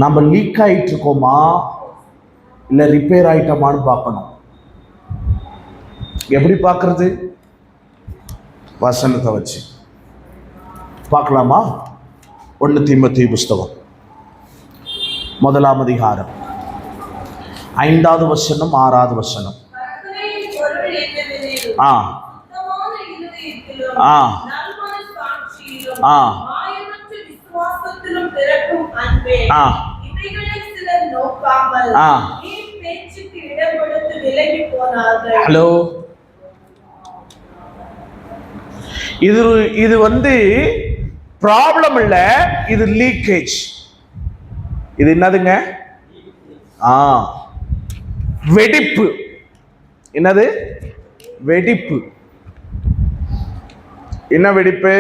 நம்ம லீக் ஆயிட்டு இருக்கோமா இல்ல ரிப்பேர் ஆயிட்டோமான்னு பார்க்கணும். எப்படி பார்க்கறது? வசனத்தை வச்சு பார்க்கலாமா? 1 தீமோத்தேயு புஸ்தகம் 1ஆம் அதிகாரம் 5வது வசனம் 6வது வசனம். ஆ ஆ ஆ ஹலோ, இது வந்து ப்ராப்ளம் இல்ல, இது லீக்கேஜ். இது என்னதுங்க? வெடிப்பு. என்னது? வெடிப்பு. என்ன வெடிப்பு?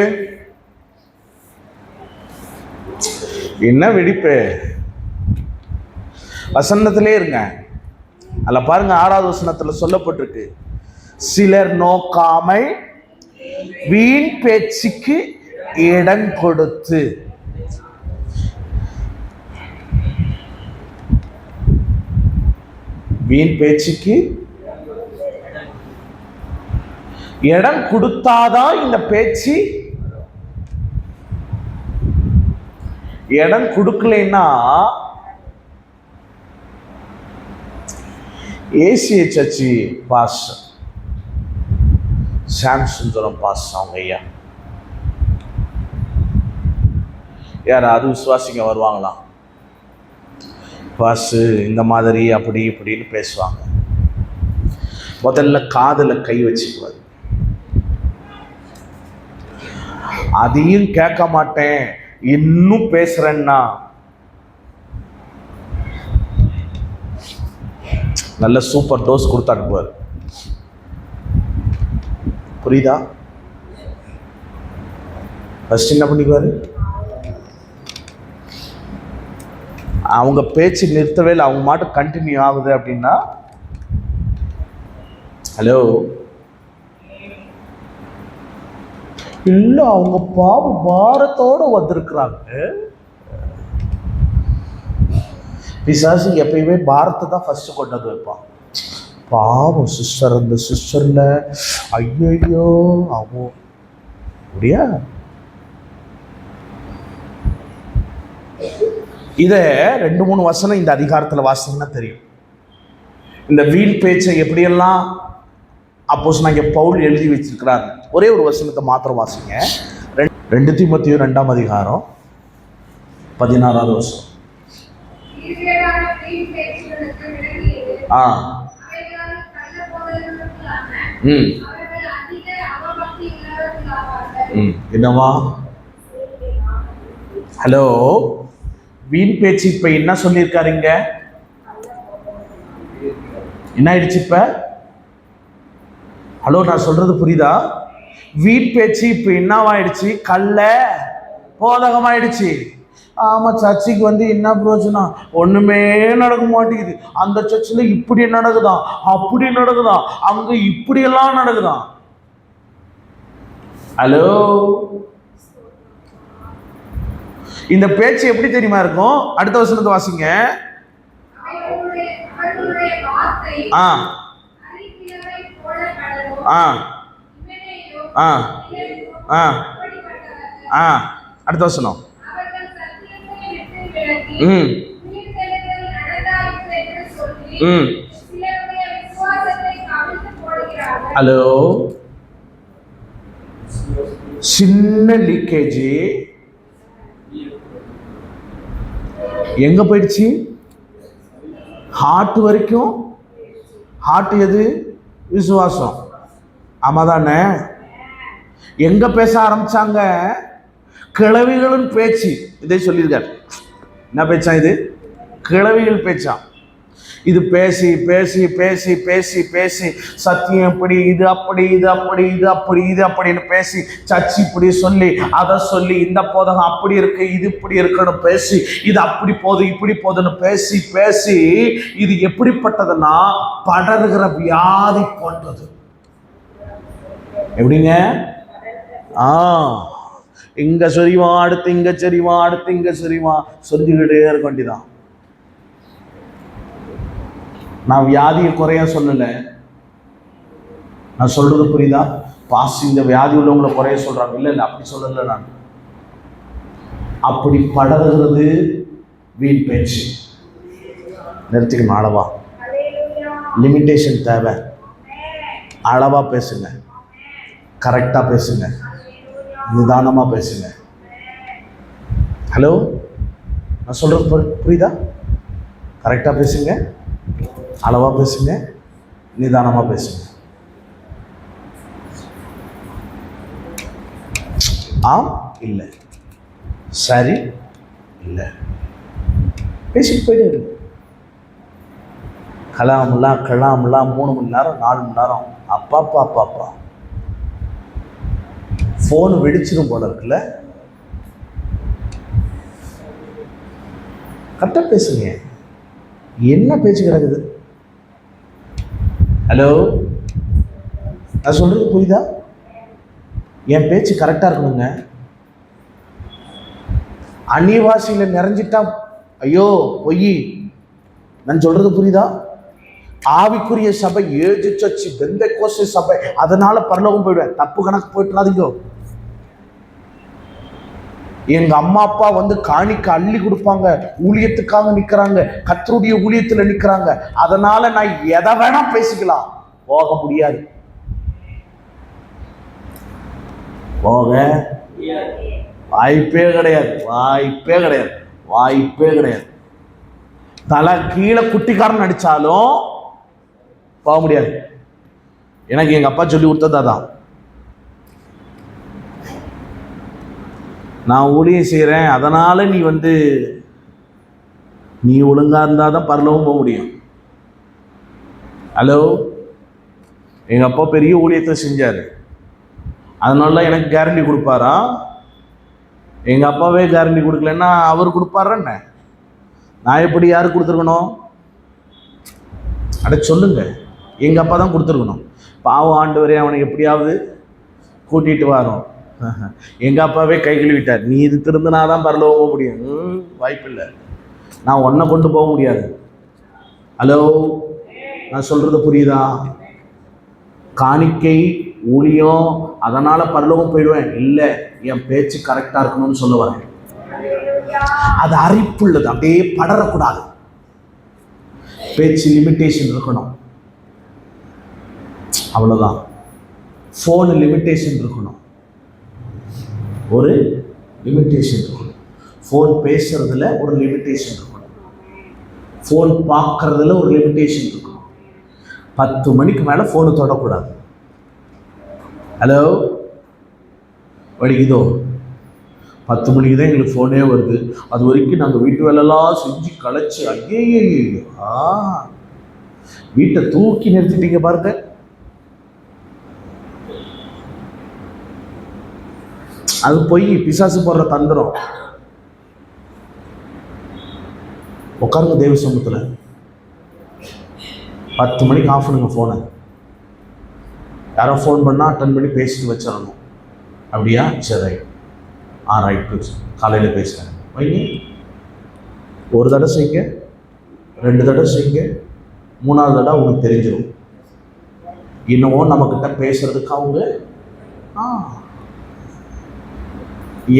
என்ன வெடிப்பு? வசனத்திலே இருங்க. அல்ல பாருங்க, 6வது வசனத்துல சொல்லப்பட்டிருக்கு, சிலர் நோக்காமல் வீண் பேச்சுக்கு இடம் கொடுத்து. வீண் பேச்சுக்கு இடம் கொடுத்தாதான் இந்த பேச்சு. இடம் கொடுக்கலைன்னா ஏசிய சர்ச்சி பாஸ் சாம் சுந்தரம் பாஸ் அவங்க ஐயா யாராவது விசுவாசிங்க வருவாங்களாம், பாஸ் இந்த மாதிரி அப்படி இப்படின்னு பேசுவாங்க. முதல்ல காதுல கை வச்சுக்குவாரு. அதையும் கேட்க மாட்டேன் இன்னும் பேசுறேன்னா நல்ல சூப்பர் டோஸ் கொடுத்து அனுப்புவார். புரியுதா? ஃபர்ஸ்ட் என்ன பண்ணிக்குவாரு? அவங்க பேச்சு நிறுத்தவே இல்லை, அவங்க மாட்டும் கண்டினியூ ஆகுது அப்படின்னா, ஹலோ இல்ல அவங்க பாவம் பாரத்தோட வந்திருக்கிறாங்க. பிசாசு எப்பயுமே பாரத்தை தான் ஃபர்ஸ்ட் கொண்டு வந்து வைப்பான். பாவம் சிஸ்டர், அந்த சிஸ்டர்ல ஐயோ ஆகும் அப்படியா? இதை 2-3 வசனம் இந்த அதிகாரத்தில் வாசிங்கன்னா தெரியும். இந்த வீண் பேச்சை எப்படியெல்லாம் அப்போஸ்தலனாகிய பவுல் எழுதி வச்சிருக்கிறார். ஒரே ஒரு வசனத்தை மாத்திரம் வாசிங்க. 2 தீமோத்தேயு 2ஆம் அதிகாரம் 16வது வசனம். என்னவா? ஹலோ, வீண் பேச்சு இப்ப என்ன சொல்லியிருக்காருங்க? என்ன ஆயிடுச்சு இப்ப? ஹலோ நான் சொல்றது புரியுதா? வீண் பேச்சு இப்ப என்னவாயிடுச்சு? கள்ள போதகமாயிடுச்சு. ஆமா, சர்ச்சுக்கு வந்து என்ன பிரயோஜனம்? ஒண்ணுமே நடக்க மாட்டேங்குது. அந்த சர்ச்சில் இப்படி நடக்குதான், அப்படி நடக்குதான், அங்க இப்படி எல்லாம் நடக்குதான். ஹலோ, இந்த பேச்சு எப்படி தெரியுமா இருக்கும்? அடுத்த வசனத்தை வாசிங்க. ஆ ஆ ஆ ஆ ஆ அடுத்த வசனம். ம் ம் ஹலோ, சின்ன லீக்கேஜ் எங்க போயிடுச்சு? ஹார்ட் வரைக்கும். ஹார்ட் எது? விசுவாசம். ஆமாதானே? எங்க பேச ஆரம்பிச்சாங்க? கிழவிகளின் பேச்சு. இதை சொல்லியிருக்காரு. என்ன பேச்சா இது? கிழவிகள் பேச்சா. இது பேசி பேசி பேசி பேசி பேசி சத்தியம் இப்படி, இது அப்படி, இது அப்படி, இது அப்படி, இது அப்படின்னு பேசி, சர்ச்சு இப்படி சொல்லி, அதை சொல்லி, இந்த போதகம் அப்படி இருக்கு, இது இப்படி இருக்குன்னு பேசி, இது அப்படி போகுது இப்படி போகுதுன்னு பேசி பேசி, இது எப்படிப்பட்டதுன்னா படர்கிற வியாதி போன்றது. எப்படிங்க? இங்க சரிவா, அடுத்து இங்க சரிவா, அடுத்து இங்க சரிவா, சொல்லிக்கிட்டே இருக்க வேண்டியதான். நான் வியாதியை குறைய சொல்லலை. நான் சொல்றது புரியுதா? பாஸ் இந்த வியாதி உள்ளவங்களை குறைய சொல்றாங்க. இல்லை இல்லை, அப்படி சொல்லலை. நான் அப்படி படர்கிறது வீண் பேச்சு. நிறுத்திக்கணும். அளவா, லிமிட்டேஷன் தேவை. அளவா பேசுங்க, கரெக்டா பேசுங்க, நிதானமா பேசுங்க. ஹலோ, நான் சொல்றது புரியுதா? கரெக்டா பேசுங்க, அளவா பேசுங்க, நிதானமா பேசுங்க. ஆம் இல்லை, சரி இல்லை, பேசிட்டு போயிட்டே இருக்கு. கலாமுல்லா 3 மணி நேரம் 4 மணி நேரம். அப்பாப்பா அப்பாப்பா, போன் வெடிச்சிடும் போல இருக்குல்ல. கரெக்டா பேசுங்க. என்ன பேச்சு கிடக்குது? ஹலோ, நான் சொல்றது புரியுதா? என் பேச்சு கரெக்டா இருக்கணுங்க. அந்நியவாசியில நிறைஞ்சிட்டா ஐயோ பொய். நான் சொல்றது புரியுதா? ஆவிக்குரிய சபை, ஏஜு சர்ச்சு, பெந்தெக்கோஸ்தே சபை, அதனால பரலோகம் போயிடுவேன். தப்பு கணக்கு போயிட்டுறாதீங்க. எங்க அம்மா அப்பா வந்து காணிக்க அள்ளி கொடுப்பாங்க, ஊழியத்துக்காக நிக்கிறாங்க, கர்த்தருடைய ஊழியத்துல நிக்கிறாங்க, அதனால நான் எதை வேணா பேசிக்கலாம். போக முடியாது. போக வாய்ப்பே கிடையாது, வாய்ப்பே கிடையாது, வாய்ப்பே கிடையாது. தலை கீழே குட்டிக்காரன் அடிச்சாலும் போக முடியாது. எனக்கு எங்க அப்பா சொல்லி கொடுத்தது அதான். நான் ஊழியம் செய்கிறேன், அதனால நீ ஒழுங்கா இருந்தால் தான் பரலவும் போக முடியும். ஹலோ, எங்கள் அப்பா பெரிய ஊழியத்தை செஞ்சார், அதனால எனக்கு கேரண்டி கொடுப்பாரா? எங்கள் அப்பாவே கேரண்டி கொடுக்கலன்னா அவர் கொடுப்பாரா என்ன? நான் எப்படி யாருக்கு கொடுத்துருக்கணும்? அட சொல்லுங்க, எங்கள் அப்பா தான் கொடுத்துருக்கணும். பாவம் ஆண்டவரே, அவனை எப்படியாவது கூட்டிகிட்டு வரோம். எங்கள் அப்பாவே கை கழுவிட்டார். நீ இது திருந்தினாதான் பரலோகம் போக முடியும். வாய்ப்பில்லை, நான் ஒன்றை கொண்டு போக முடியாது. ஹலோ, நான் சொல்கிறது புரியுதா? காணிக்கை ஊழியம் அதனால் பரலோகம் போயிடுவேன் இல்லை, என் பேச்சு கரெக்டாக இருக்கணும்னு சொல்ல வரேன். அது அரிப்புள்ளது, அப்படியே படரக்கூடாது. பேச்சு லிமிட்டேஷன் இருக்கணும், அவ்வளோதான். ஃபோனு லிமிட்டேஷன் இருக்கணும், ஒரு லிமிட்டேஷன் இருக்கணும். ஃபோன் பேசுறதுல ஒரு லிமிட்டேஷன் இருக்கணும், ஃபோன் பார்க்கறதுல ஒரு லிமிட்டேஷன் இருக்கணும். 10 மணிக்கு மேலே ஃபோனு தொடக்கூடாது. ஹலோ, வடிக்குதோ? 10 மணிக்கு தான் எங்களுக்கு ஃபோனே வருது. அது வரைக்கும் நாங்கள் வீட்டு வேலையெல்லாம் செஞ்சு களைச்சி ஐயோ வீட்டை தூக்கி நிறுத்திட்டீங்க பாருங்க. அது பொய், பிசாசு போடுற தந்திரம். உட்காருங்க தேவ சமூகத்தில். 10 மணிக்கு ஆஃப் பண்ணுங்க ஃபோனை. யாரோ ஃபோன் பண்ணால் அட்டன் பண்ணி பேசிட்டு வச்சிடணும். அப்படியா? சரி, ரைட், காலையில் பேசுகிறேன் வைங்க. ஒரு தடவை செய்யுங்க, 2 தடவை செய்யுங்க, 3ஆவது தடவை உங்களுக்கு தெரிஞ்சிடும். இன்னமும் நம்மக்கிட்ட பேசுறதுக்கு அவங்க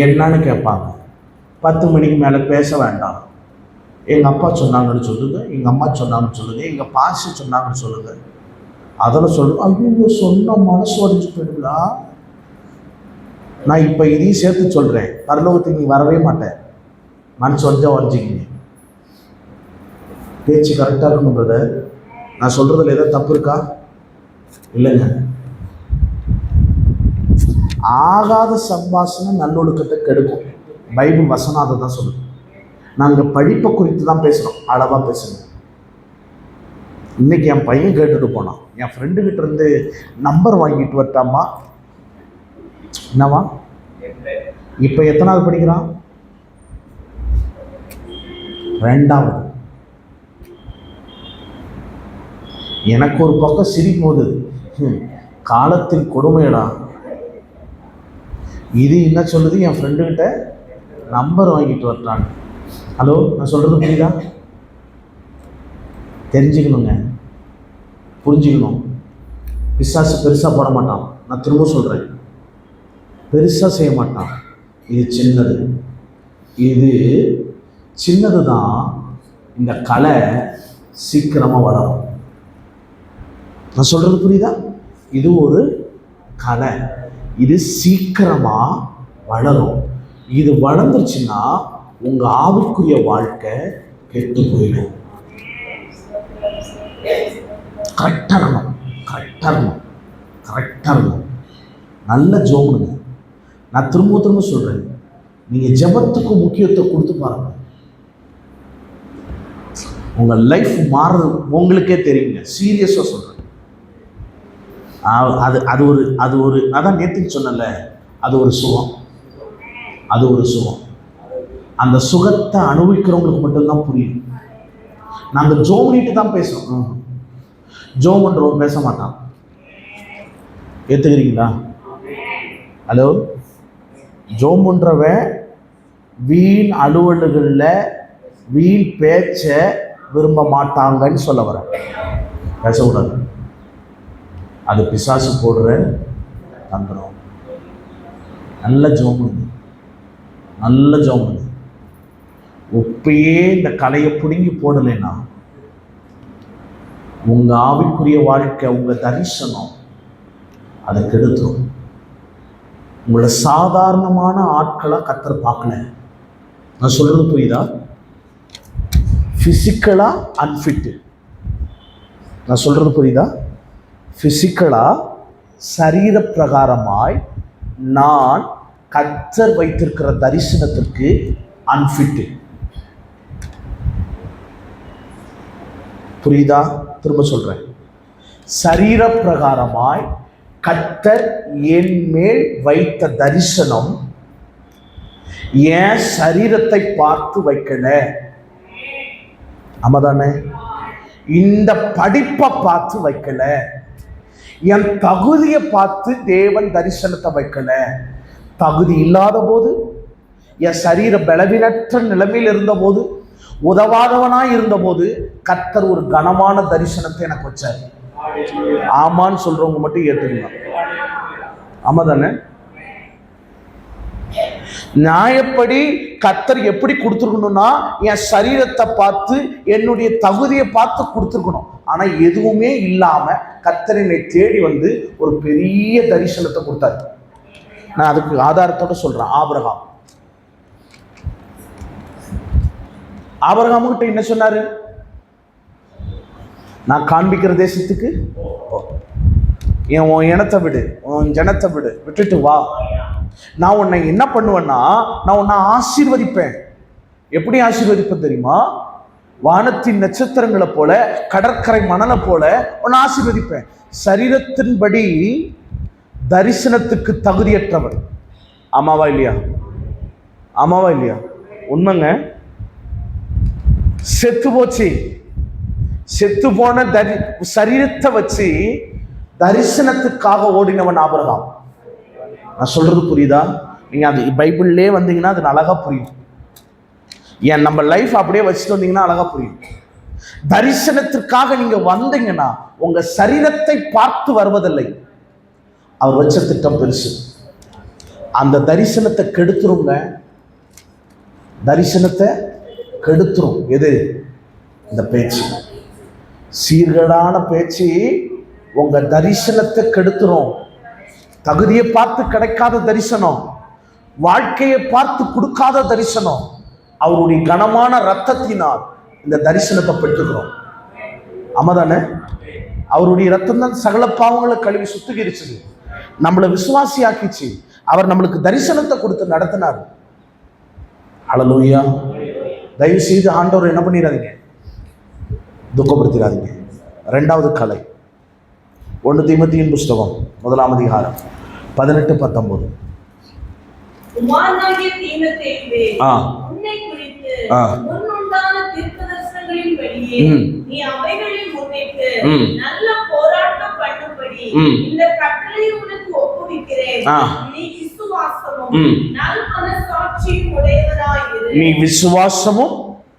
என்னன்னு கேட்பாங்க. 10 மணிக்கு மேலே பேச வேண்டாம். எங்கள் அப்பா சொன்னாங்கன்னு சொல்லுங்க, எங்கள் அம்மா சொன்னாங்கன்னு சொல்லுங்க, எங்கள் பாசி சொன்னாங்கன்னு சொல்லுங்க. அதெல்லாம் சொல்லுங்க. ஐயோ, சொன்ன மனசு உடஞ்சி போயிடுங்களா? நான் இப்போ இதையும் சேர்த்து சொல்கிறேன், பரலோகத்துக்கு நீ வரவே மாட்டேன். மனசு உடஞ்சிக்கிங்க. பேச்சு கரெக்டாக இருக்கணும் பிரதர். நான் சொல்கிறதுல ஏதாவது தப்பு இருக்கா? இல்லைங்க. ஆகாத சம்பாஷணம் நல்லொழுக்கத்தை கெடுக்கும். பைபிள் வசனம் அதை தான் சொல்லுது. நாங்கள் படிப்பை குறித்து தான் பேசுகிறோம், அளவாக பேசுகிறோம். இன்னைக்கு என் பையன் கேட்டுட்டு போனான், என் ஃப்ரெண்டுக்கிட்ட இருந்து நம்பர் வாங்கிட்டு வரட்டாமா. என்னவா? இப்போ எத்தனாவது படிக்கிறான்? 2வது. எனக்கு ஒரு பக்கம் சிரிப்பு போகுது. காலத்தின் கொடுமையடா. இது என்ன சொல்லுது? என் ஃப்ரெண்டுக்கிட்ட நம்பர் வாங்கிட்டு வரட்டான். ஹலோ, நான் சொல்கிறது புரியுதா? தெரிஞ்சுக்கணுங்க, புரிஞ்சுக்கணும். பிசாசு பெருசாக போட மாட்டான். நான் திரும்ப சொல்கிறேன், பெருசாக செய்ய மாட்டான். இது சின்னது, இது சின்னது தான். இந்த கலை சீக்கிரமாக வளரும். நான் சொல்கிறது புரியுதா? இது ஒரு கலை, இது சீக்கிரமாக வளரும். இது வளர்ந்துருச்சுன்னா உங்கள் ஆவிக்குரிய வாழ்க்கை கெட்டு போயிடும். கரெக்டாக இருக்கணும். நல்ல ஜோமுங்க. நான் திரும்ப சொல்கிறேன், நீங்கள் ஜெபத்துக்கு முக்கியத்துவம் கொடுத்து பாருங்க. உங்கள் லைஃப் மாறுறது உங்களுக்கே தெரியுங்க. சீரியஸாக சொல்கிறேன். அது ஒரு அதான் நேற்றுக்கு சொன்னல, அது ஒரு சுகம். அந்த சுகத்தை அனுபவிக்கிறவங்களுக்கு மட்டும்தான் புரியும். நாங்கள் ஜோம் பண்ணிட்டு தான் பேசுகிறோம். ஜோம் பண்ணுறவங்க பேச மாட்டான். ஏற்றுக்கிறீங்களா? ஹலோ, ஜோம் பண்ணுறவன் வீண் அலுவல்களில் வீண் பேச்சை விரும்ப மாட்டாங்கன்னு சொல்ல வரேன். பேசக்கூடாது. அது பிசாசு போடுற தந்திரம். நல்ல ஜோமுங்க. உப்பையே இந்த கலையை பிடுங்கி போடலைன்னா உங்கள் ஆவிக்குரிய வாழ்க்கை, உங்கள் தரிசனம் அதை கெடுத்துரும். உங்களை சாதாரணமான ஆட்களாக கர்த்தர் பார்க்கல. நான் சொல்கிறது புரியுதா? ஃபிசிக்கலாக அன்ஃபிட்டு. நான் சொல்கிறது புரியுதா? ஃபிசிக்கலாக சரீர பிரகாரமாய் நான் கர்த்தர் வைத்திருக்கிற தரிசனத்திற்கு அன்ஃபிட்டு. புரியுதா? திரும்ப சொல்கிறேன். சரீர பிரகாரமாய் கர்த்தர் என் மேல் வைத்த தரிசனம் என் சரீரத்தை பார்த்து வைக்கல. ஆமாதானே? இந்த படிப்பை பார்த்து வைக்கல. என் தகுதியை பார்த்து தேவன் தரிசனத்தை வைக்கல. தகுதி இல்லாத போது, என் சரீர பலவீனற்ற நிலைமையில் இருந்த போது, உதவாதவனாய் இருந்த போது கர்த்தர் ஒரு கனமான தரிசனத்தை எனக்கு வச்சார். ஆமான்னு சொல்றவங்க மட்டும் ஏத்துக்கணும். ஆமா தானே? நியாயப்படி கர்த்தர் எப்படி கொடுத்துருக்கணும்னா, என் சரீரத்தை பார்த்து என்னுடைய தகுதியை பார்த்து கொடுத்துருக்கணும். ஆனா எதுவுமே இல்லாம கர்த்தர் என்னை தேடி வந்து ஒரு பெரிய தரிசனத்தை கொடுத்தாரு. நான் அதுக்கு ஆதாரத்தோட சொல்றேன். ஆபிரகாம் கிட்ட என்ன சொன்னாரு? நான் காண்பிக்கிற தேசத்துக்கு உன் இனத்தை விடு, உன் ஜனத்தை விடு, விட்டுட்டு வா. நான் உன்னை என்ன பண்ணுவேன்னா, நான் உன்னை ஆசீர்வதிப்பேன். எப்படி ஆசீர்வதிப்பேன் தெரியுமா? வானத்தின் நட்சத்திரங்களை போல, கடற்கரை மணலை போல உன்னை ஆசீர்வதிப்பேன். சரீரத்தின்படி தரிசனத்துக்கு தகுதியற்றவன், ஆமாவா இல்லையா? ஆமாவா இல்லையா? உண்மைங்க. செத்து போச்சு. செத்து போன சரீரத்தை வச்சு தரிசனத்துக்காக ஓடினவன் ஆபிரகாம். நான் சொல்றது புரியுதா? நீங்க அது பைபிள்லயே வந்தீங்கன்னா அது அழகா புரியும். ஏன் நம்ம லைஃப் அப்படியே வச்சுட்டு வந்தீங்கன்னா அழகா புரியும். தரிசனத்திற்காக நீங்க வந்தீங்கன்னா உங்க சரீரத்தை பார்த்து வருவதில்லை. அவர் வச்ச திட்டம் பெருசு. அந்த தரிசனத்தை கெடுத்துருங்க. தரிசனத்தை கெடுத்துரும். எது? இந்த பேச்சு. சீர்கேடான பேச்சு உங்க தரிசனத்தை கெடுத்துரும். தகுதியை பார்த்து கிடைக்காத தரிசனம், வாழ்க்கையை பார்த்து கொடுக்காத தரிசனம், அவருடைய கனமான ரத்தத்தினால் இந்த தரிசனத்தை பெற்றுக்கிறோம். ஆமாதானே? அவருடைய ரத்தம் தான் சகல பாவங்களை கழுவி சுத்திகரிச்சது, நம்மளை விசுவாசியாக்கிச்சு. அவர் நம்மளுக்கு தரிசனத்தை கொடுத்து நடத்தினார். ஹல்லேலூயா. தயவு செய்து ஆண்டவர் என்ன பண்ணிடாதீங்க, துக்கப்படுத்திடாதீங்க. 2வது கலை 1 தீமோத்தேயுவின் புஸ்தகம் 1ஆம் அதிகாரம் 18-19. குமாரனாகிய தீமோத்தேயுவே, ஆ உன்னை குறித்து ஆ முன்னுண்டான தீர்க்கதரிசனங்களின்படியே நீ அவைகளில் முன்னிட்டு ம். நல்ல போராட்டம் பண்ணும்படி இந்த கட்டளையை உனக்கு ஒப்புவிக்கிறேன். ஆ. நீ விசுவாசமும் ம். நல் மனசாட்சியும் உடையவனாயிரு. நீ விசுவாசமும்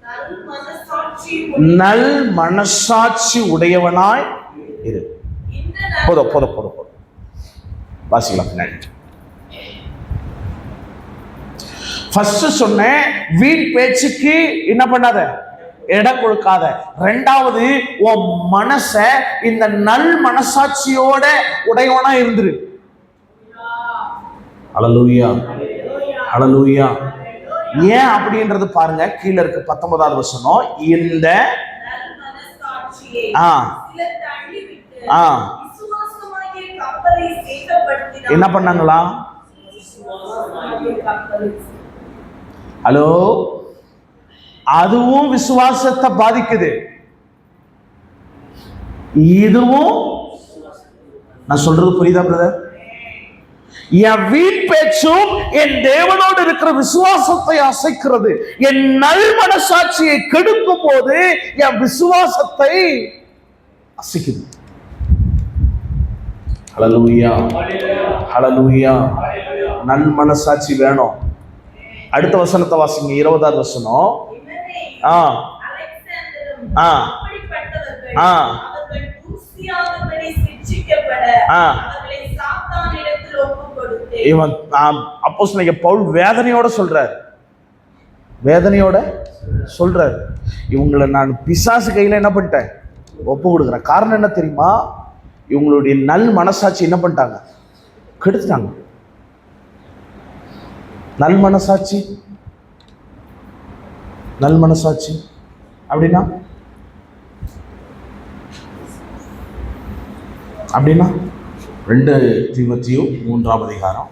நல் மனசாட்சியும் நல் மனசாட்சி உடையவனாய் இரு. இந்த போதும் போதும் போதும் போதும். வாசிக்கலாம் பின்னாடி. ஃபர்ஸ்ட் சொன்னேன், வீண் பேச்சுக்கு என்ன பண்ணாத, இடம் கொடுக்காத. 2வது, உன் மனச இந்த நல் மனசாட்சியோட உடையவனா இருந்துரு. ஹல்லேலூயா, ஹல்லேலூயா. ஏன் அப்படின்றது பாருங்க, கீழே இருக்கு 19வது வசனம். இந்த நல் மனசாட்சியை ஆ சிலர் தள்ளிவிட்டு ஆ விசுவாசமாகிய கப்பலை சேதப்படுத்தினார். என்ன பண்ணாங்களா? விசுவாசமாகிய கப்பலை. ஹலோ, அதுவும் விசுவாசத்தை பாதிக்குது. இதுவும். நான் சொல்றது புரியுதா பிரதர்? என் வீண் பேச்சும் என் தேவனோடு இருக்கிற விசுவாசத்தை அசைக்கிறது. என் நல் மனசாட்சியை கெடுக்கும் போது என் விசுவாசத்தை அசைக்குது. ஹல்லேலூயா, ஹல்லேலூயா. நல் மனசாட்சி வேணும். அடுத்த வசனத்தை வாசிங்க, 20வது வசனம். ஆ அலெக்சாந்தரும் ஆ அப்படிப்பட்டவர்கள் ஆ அவர்கள் தூசியாதபடி சிட்சிக்கப்பட ஆ அவர்களை சாத்தானிடத்தில் ஒப்புக்கொடுத்தேன். இவன் அப்போஸ்தலனாகிய பவுல் வேதனையோட சொல்றார். வேதனையோட சொல்றார், இவங்களை நான் பிசாசு கையில என்ன பண்ணிட்டேன், ஒப்பு கொடுக்குறேன். காரணம் என்ன தெரியுமா? இவங்களுடைய நல் மனசாட்சி என்ன பண்ணிட்டாங்க, கெடுத்துட்டாங்க. நல் மனசாட்சி, நல் மனசாட்சி அப்படின்னா அப்படின்னா 2 தீமோத்தேயு 3ஆம் அதிகாரம்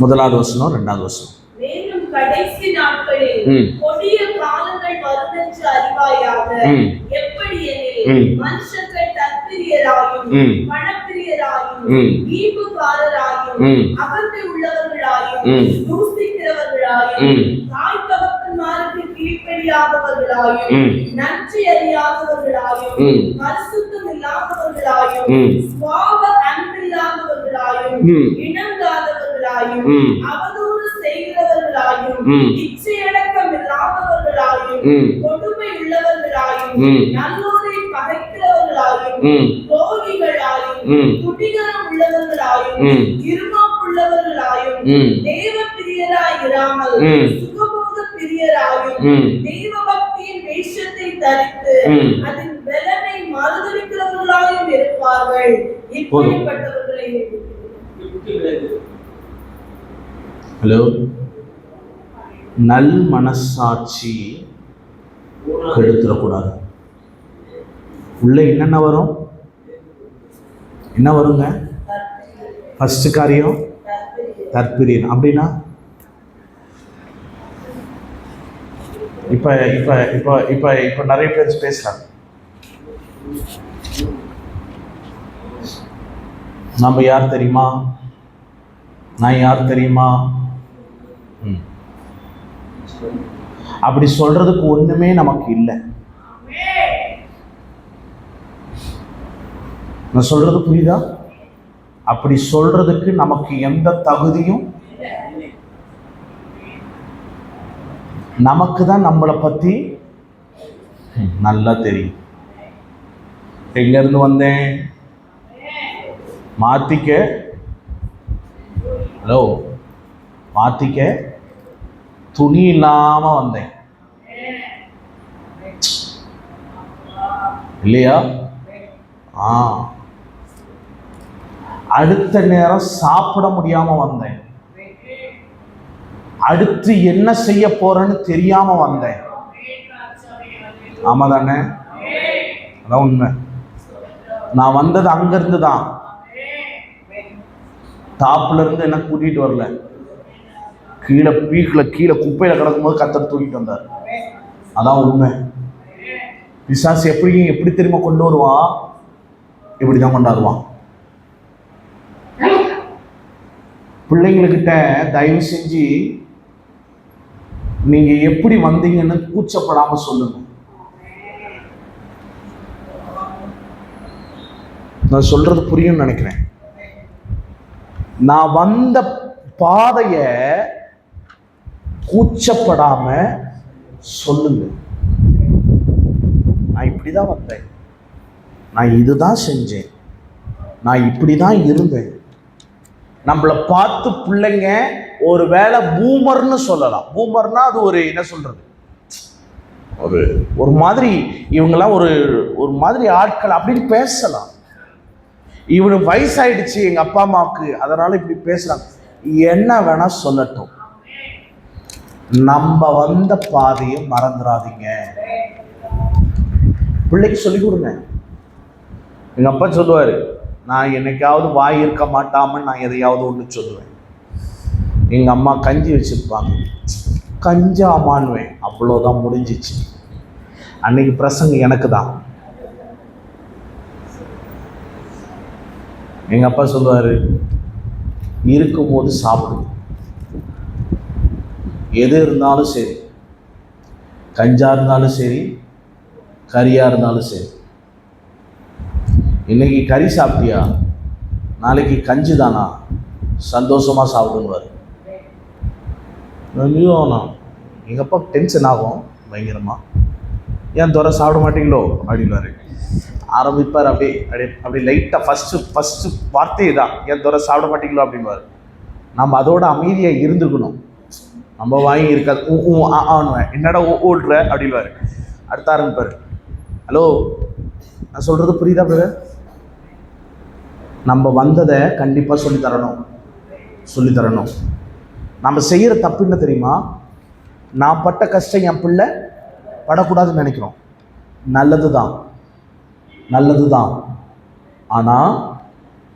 1வது வசனம் 2வது வசனம். மேலும் கடைசி நாட்களில் கொடிய காலங்கள் வருமென்று அறிவாயாக. எப்படி எனில் மனுஷர்கள் தற்பிரியராயும் பணப்பிரியராயும் ஈவுகாரராயும் அகந்தை உள்ளவர்களாயும் தூசிக்கிறவர்களாயும் தாய் தகப்பன்மாருக்கு கீழ்ப்படியாதவர்களாயும் நன்றி அறியாதவர்களாயும் பரிசுத்தம் இல்லாதவர்களாயும் சுவாப அன்பில்லாதவர்களாயும் இணங்காதவர்களாயும் அவதூறு செய்கிறவர்களாயும் இச்சையடக்கம் இல்லாதவர்களாயும் கொடுமை உள்ளவர்களாயும் நல்லோரை பகைக்கிறவர்களாயும் துரோகிகளாயும் குடிகரம் உள்ளவர்களாயும் இருமாப்புள்ளவர்களாயும் தேவ பிரியராய் இராமல் சுகபோக பிரியராயும் தெய்வ பக்தியின் வேஷத்தை தரித்து அதன் பலனை மறுதலிக்கிறவர்களாயும் இருப்பார்கள். இப்படிப்பட்டவர்களை ஹலோ, நல் மனசாட்சி கெடுத்துடக்கூடாது. உள்ள என்னென்ன வரும், என்ன வருங்க? ஃபர்ஸ்ட் காரியம் தற்பிரியன். அப்படின்னா இப்ப இப்ப இப்ப இப்ப இப்ப நிறைய பேர் பேசுறாங்க, நம்ம யார் தெரியுமா? நான் யார் தெரியுமா? அப்படி சொல்றதுக்கு ஒண்ணுமே நமக்கு இல்லை. நான் சொல்றது புரியுதா? அப்படி சொல்றதுக்கு நமக்கு எந்த தகுதியும், நமக்கு தான் நம்மளை பத்தி நல்லா தெரியும். எங்க இருந்து வந்தேன்? மாத்திக்க. ஹலோ, மாத்திக்க துணி இல்லாம வந்தேன் இல்லையா? அடுத்த நேரம் சாப்பிட முடியாம வந்தேன். அடுத்து என்ன செய்ய போறேன்னு தெரியாம வந்தேன். ஆமா தானே? அதான் உண்மை. நான் வந்தது அங்கிருந்து தான், டாப்ல இருந்து என்ன கூட்டிட்டு வரல. கீழே கீழே குப்பையில கிடக்கும் போது கர்த்தர் தூக்கிட்டு வந்தார். அதான் உண்மை. பிசாசு எப்படி தெரியுமா கொண்டு வருவான்? இப்படிதான் கொண்டாடுவான். பிள்ளைங்கக்கிட்ட தயவு செஞ்சு நீங்க எப்படி வந்தீங்கன்னு கூச்சப்படாம சொல்லுங்க. நான் சொல்றது புரியும் நினைக்கிறேன். நான் வந்த பாதைய கூச்சப்படாம சொல்லுங்க. நான் இப்படிதான் வந்தேன், நான் இதுதான் செஞ்சேன், நான் இப்படிதான் இருந்தேன். நம்மளை பார்த்து பிள்ளைங்க ஒரு வேளை பூமர்னு சொல்லலாம். பூமர்னா அது ஒரு என்ன சொல்றது, ஒரு மாதிரி இவங்கெல்லாம் ஒரு மாதிரி ஆட்கள் அப்படின்னு பேசலாம். இவனுக்கு வயசாயிடுச்சு எங்க அப்பா அம்மாவுக்கு, அதனால இப்படி பேசுறாங்க. என்ன வேணா சொல்லட்டும், நம்ம வந்த பாதையை மறந்துடாதீங்க. பிள்ளைக்கு சொல்லிக் கொடுங்க. எங்க அப்பா சொல்லுவாரு, நான் என்னைக்காவது வாய் இருக்க மாட்டாம நான் எதையாவது ஒன்று சொல்லுவேன். எங்க அம்மா கஞ்சி வச்சிருப்பாங்க, கஞ்சா அம்மானுவேன், அவ்வளோதான் முடிஞ்சிச்சு. அன்னைக்கு பிரசங்கம் எனக்கு தான். எங்க அப்பா சொல்லுவாரு, இருக்கும்போது சாப்பிடு, எது இருந்தாலும் சரி, கஞ்சா இருந்தாலும் சரி, கறியா இருந்தாலும் சரி. இன்னைக்கு கறி சாப்பிட்டியா, நாளைக்கு கஞ்சி தானா, சந்தோஷமா சாப்பிடுவார். எங்க அப்பா டென்ஷன் ஆகும் பயங்கரமா. ஏன் தோற சாப்பிட மாட்டீங்களோ அப்படின்னாரு. ஆரம்பிப்பார் அப்படி லைட்டா ஃபர்ஸ்ட் வார்த்தை தான், ஏன் தோற சாப்பிட மாட்டீங்களோ அப்படின்வாரு. நம்ம அதோட அமைதியா இருந்துக்கணும். நம்ம வாங்கி இருக்காது என்னடா ஓடுற அப்படின்வாரு. அடுத்த ஆரம்பிப்பாரு, ஹலோ நான் சொல்றது புரியுதா பிரதர்? நம்ம வந்ததை கண்டிப்பா சொல்லித்தரணும். நம்ம செய்யற தப்பு என்ன தெரியுமா? நான் பட்ட கஷ்டம் என் பிள்ளை படக்கூடாதுன்னு நினைக்கிறோம். நல்லதுதான். ஆனா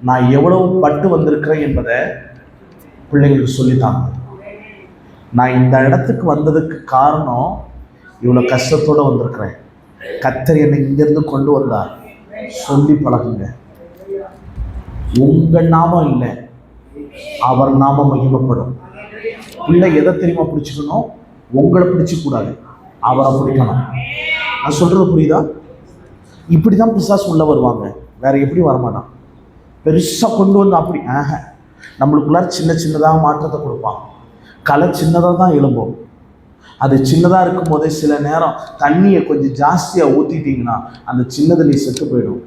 நான் எவ்வளவு பட்டு வந்திருக்கிறேன் என்பதை பிள்ளைங்களுக்கு சொல்லித்தாங்க. நான் இந்த இடத்துக்கு வந்ததுக்கு காரணம், இவ்வளவு கஷ்டத்தோட வந்திருக்கிறேன், கர்த்தர் என்னை இங்கிருந்து கொண்டு வந்தார் சொல்லி பழகுங்க. உங்க நாமம் இல்லை, அவர் நாமம் மகிமைப்படும். பிள்ளை எதை தெரியுமா பிடிச்சிக்கணும்? உங்களை பிடிச்சிக்க கூடாது, அவரை பிடிக்கணும். நான் சொல்றது புரியுதா? இப்படிதான் பிசாசு உள்ள வருவாங்க, வேற எப்படி வரமாட்டான். பெருசா கொண்டு வந்து அப்படி நம்மளுக்குள்ளார சின்னதாக மாற்றத்தை கொடுப்பான். கலை சின்னதாக தான் எழும்போம். அது சின்னதாக இருக்கும் போதே சில நேரம் தண்ணியை கொஞ்சம் ஜாஸ்தியாக ஊற்றிட்டீங்கன்னா அந்த சின்னதுலேயே செத்து போயிடும்.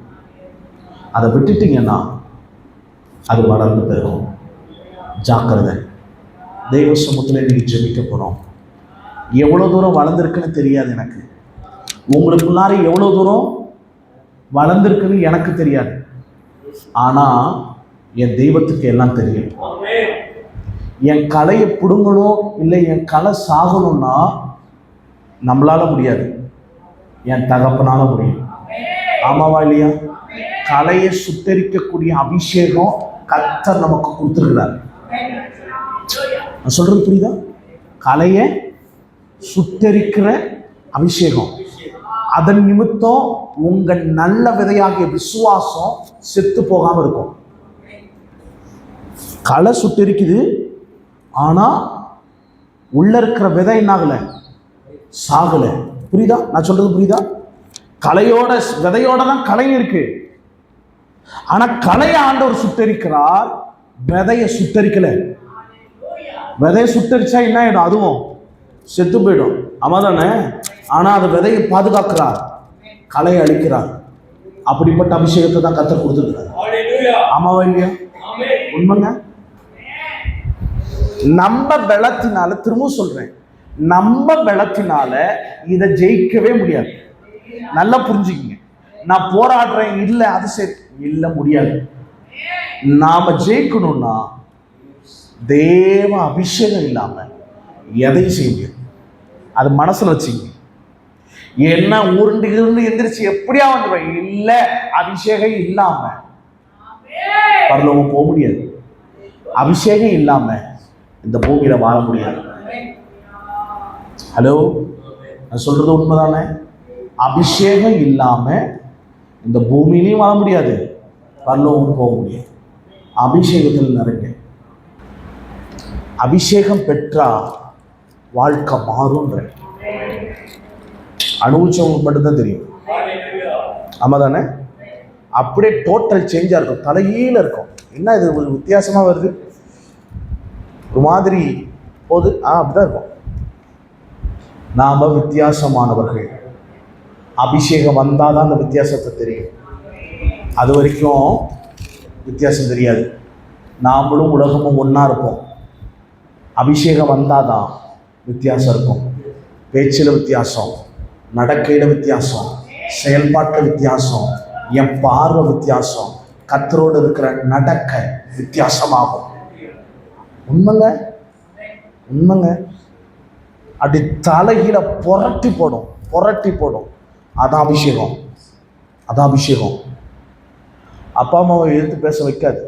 அதை விட்டுட்டீங்கன்னா அது வளர்ந்து பெருகும். ஜாக்கிரதை. தெய்வ சமூகத்தில் இன்னைக்கு ஜெபிக்க போகிறோம். எவ்வளோ தூரம் வளர்ந்துருக்குன்னு தெரியாது எனக்கு, உங்களுக்குள்ளார எவ்வளோ தூரம் வளர்ந்துருக்குன்னு எனக்கு தெரியாது. ஆனால் என் தெய்வத்துக்கு எல்லாம் தெரியும். என் கலையை பிடுங்கணும், இல்லை என் கலை சாகணும்னா நம்மளால முடியாது, என் தகப்பனால முடியும். ஆமாவா இல்லையா? கலையை சுத்தரிக்கக்கூடிய அபிஷேகம் கர்த்தர் நமக்கு கொடுத்துருக்கிறார். நான் சொல்றது புரியுதா? கலையை சுத்தரிக்கிற அபிஷேகம். அதன் நிமித்தம் உங்க நல்ல விதையாகிய விசுவாசம் செத்து போகாம இருக்கும். களை சுட்டெரிக்குது, ஆனா உள்ள இருக்கிற விதை என்ன ஆகல, சாகல. புரியுதா நான் சொல்றது? புரியுதா? களையோட விதையோட தான் களை இருக்கு. ஆனா களைய ஆண்டவர் சுட்டரிக்கிறார், விதைய சுட்டரிக்கல. விதைய சுட்டரிச்சா என்ன ஆயிடும்? அதுவும் செத்து போயிடும். ஆமாதானே? ஆனா அது விதையை பாதுகாக்கிறார், களையை அழிக்கிறார். அப்படிப்பட்ட அபிஷேகத்தை தான் கர்த்தர் கொடுத்துருக்காரு. ஆமாவா இல்லையா? உண்மைங்க. நம்ம பலத்தினால, திரும்ப சொல்றேன், நம்ம பலத்தினால இதை ஜெயிக்கவே முடியாது. நல்லா புரிஞ்சுக்கங்க. நான் போராடுறேன், இல்ல அது சரி, இல்ல முடியாது. நாம ஜெயிக்கணும்னா தேவ அபிஷேகம் இல்லாம எதையும் செய்ய முடியாது. அது மனசுல வச்சுங்க. என்ன உருண்டு இருந்து எந்திரிச்சு எப்படியா வந்துடுவேன், இல்ல அபிஷேகம் இல்லாம பரலோகம் போக முடியாது. அபிஷேகம் இல்லாம இந்த பூமியில வாழ முடியாது. ஹலோ, நான் சொல்றது உண்மைதானே? அபிஷேகம் இல்லாம இந்த பூமியிலையும் வாழ முடியாது, பரலோகம் போக முடியாது. அபிஷேகத்தில் நிறைய அபிஷேகம் பெற்றா வாழ்க்கை மாறும். அனுபவிச்சவங்களுக்கு மட்டும்தான் தெரியும். ஆமாதானே? அப்படியே டோட்டல் சேஞ்சா இருக்கும், தலைகீழ இருக்கும். என்ன இது ஒரு வித்தியாசமா வருது, ஒரு மாதிரி போகுது. அப்படிதான் இருக்கும். நாம வித்தியாசமானவர்கள். அபிஷேகம் வந்தாதான் அந்த வித்தியாசத்தை தெரியும். அது வரைக்கும் வித்தியாசம் தெரியாது. நாமளும் உலகமும் ஒன்றா இருப்போம். அபிஷேகம் வந்தாதான் வித்தியாசம் இருக்கும். பேச்சில் வித்தியாசம், நடக்கையில் வித்தியாசம், செயல்பாட்டில் வித்தியாசம், என் பார்வை வித்தியாசம், கர்த்தரோடு இருக்கிற நடக்க வித்தியாசமாகும். உண்மைங்க, உண்மைங்க. அப்படி தலைகீழ புரட்டி போடும், புரட்டி போடும். அதான் அபிஷேகம், அதான் அபிஷேகம். அப்பா அம்மாவை எடுத்து பேச வைக்காது.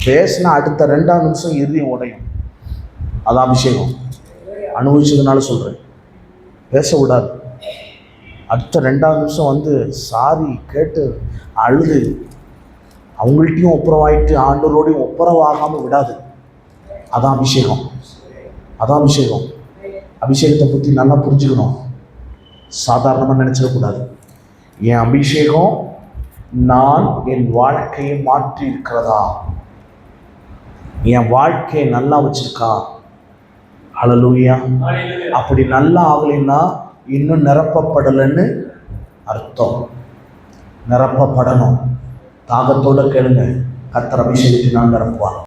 பேசினா அடுத்த 2ஆம் நிமிஷம் இறுதியும் உடையும். அதான் அபிஷேகம். அனுபவிச்சதுனால சொல்றேன், பேச விடாது. அடுத்த 2ஆம் நிமிஷம் வந்து சாரி கேட்டு அழுது அவங்கள்ட்டையும் ஒப்புரவாயிட்டு ஆண்டவரோடையும் ஒப்புரவாகாமல் விடாது. அதான் அபிஷேகம், அதான் அபிஷேகம். அபிஷேகத்தை பற்றி நல்லா புரிஞ்சுக்கணும். சாதாரணமாக நினச்சிடக்கூடாது. என் அபிஷேகம் நான் என் வாழ்க்கையை மாற்றி இருக்கிறதா, என் வாழ்க்கையை நல்லா வச்சிருக்கா. ஹல்லேலூயா. அப்படி நல்லா ஆகலைன்னா இன்னும் நிரப்பப்படலைன்னு அர்த்தம். நிரப்பப்படணும். தாகத்தோட கேளுங்க, கர்த்தர் அபிஷேகத்தினால் நிரப்புவார்.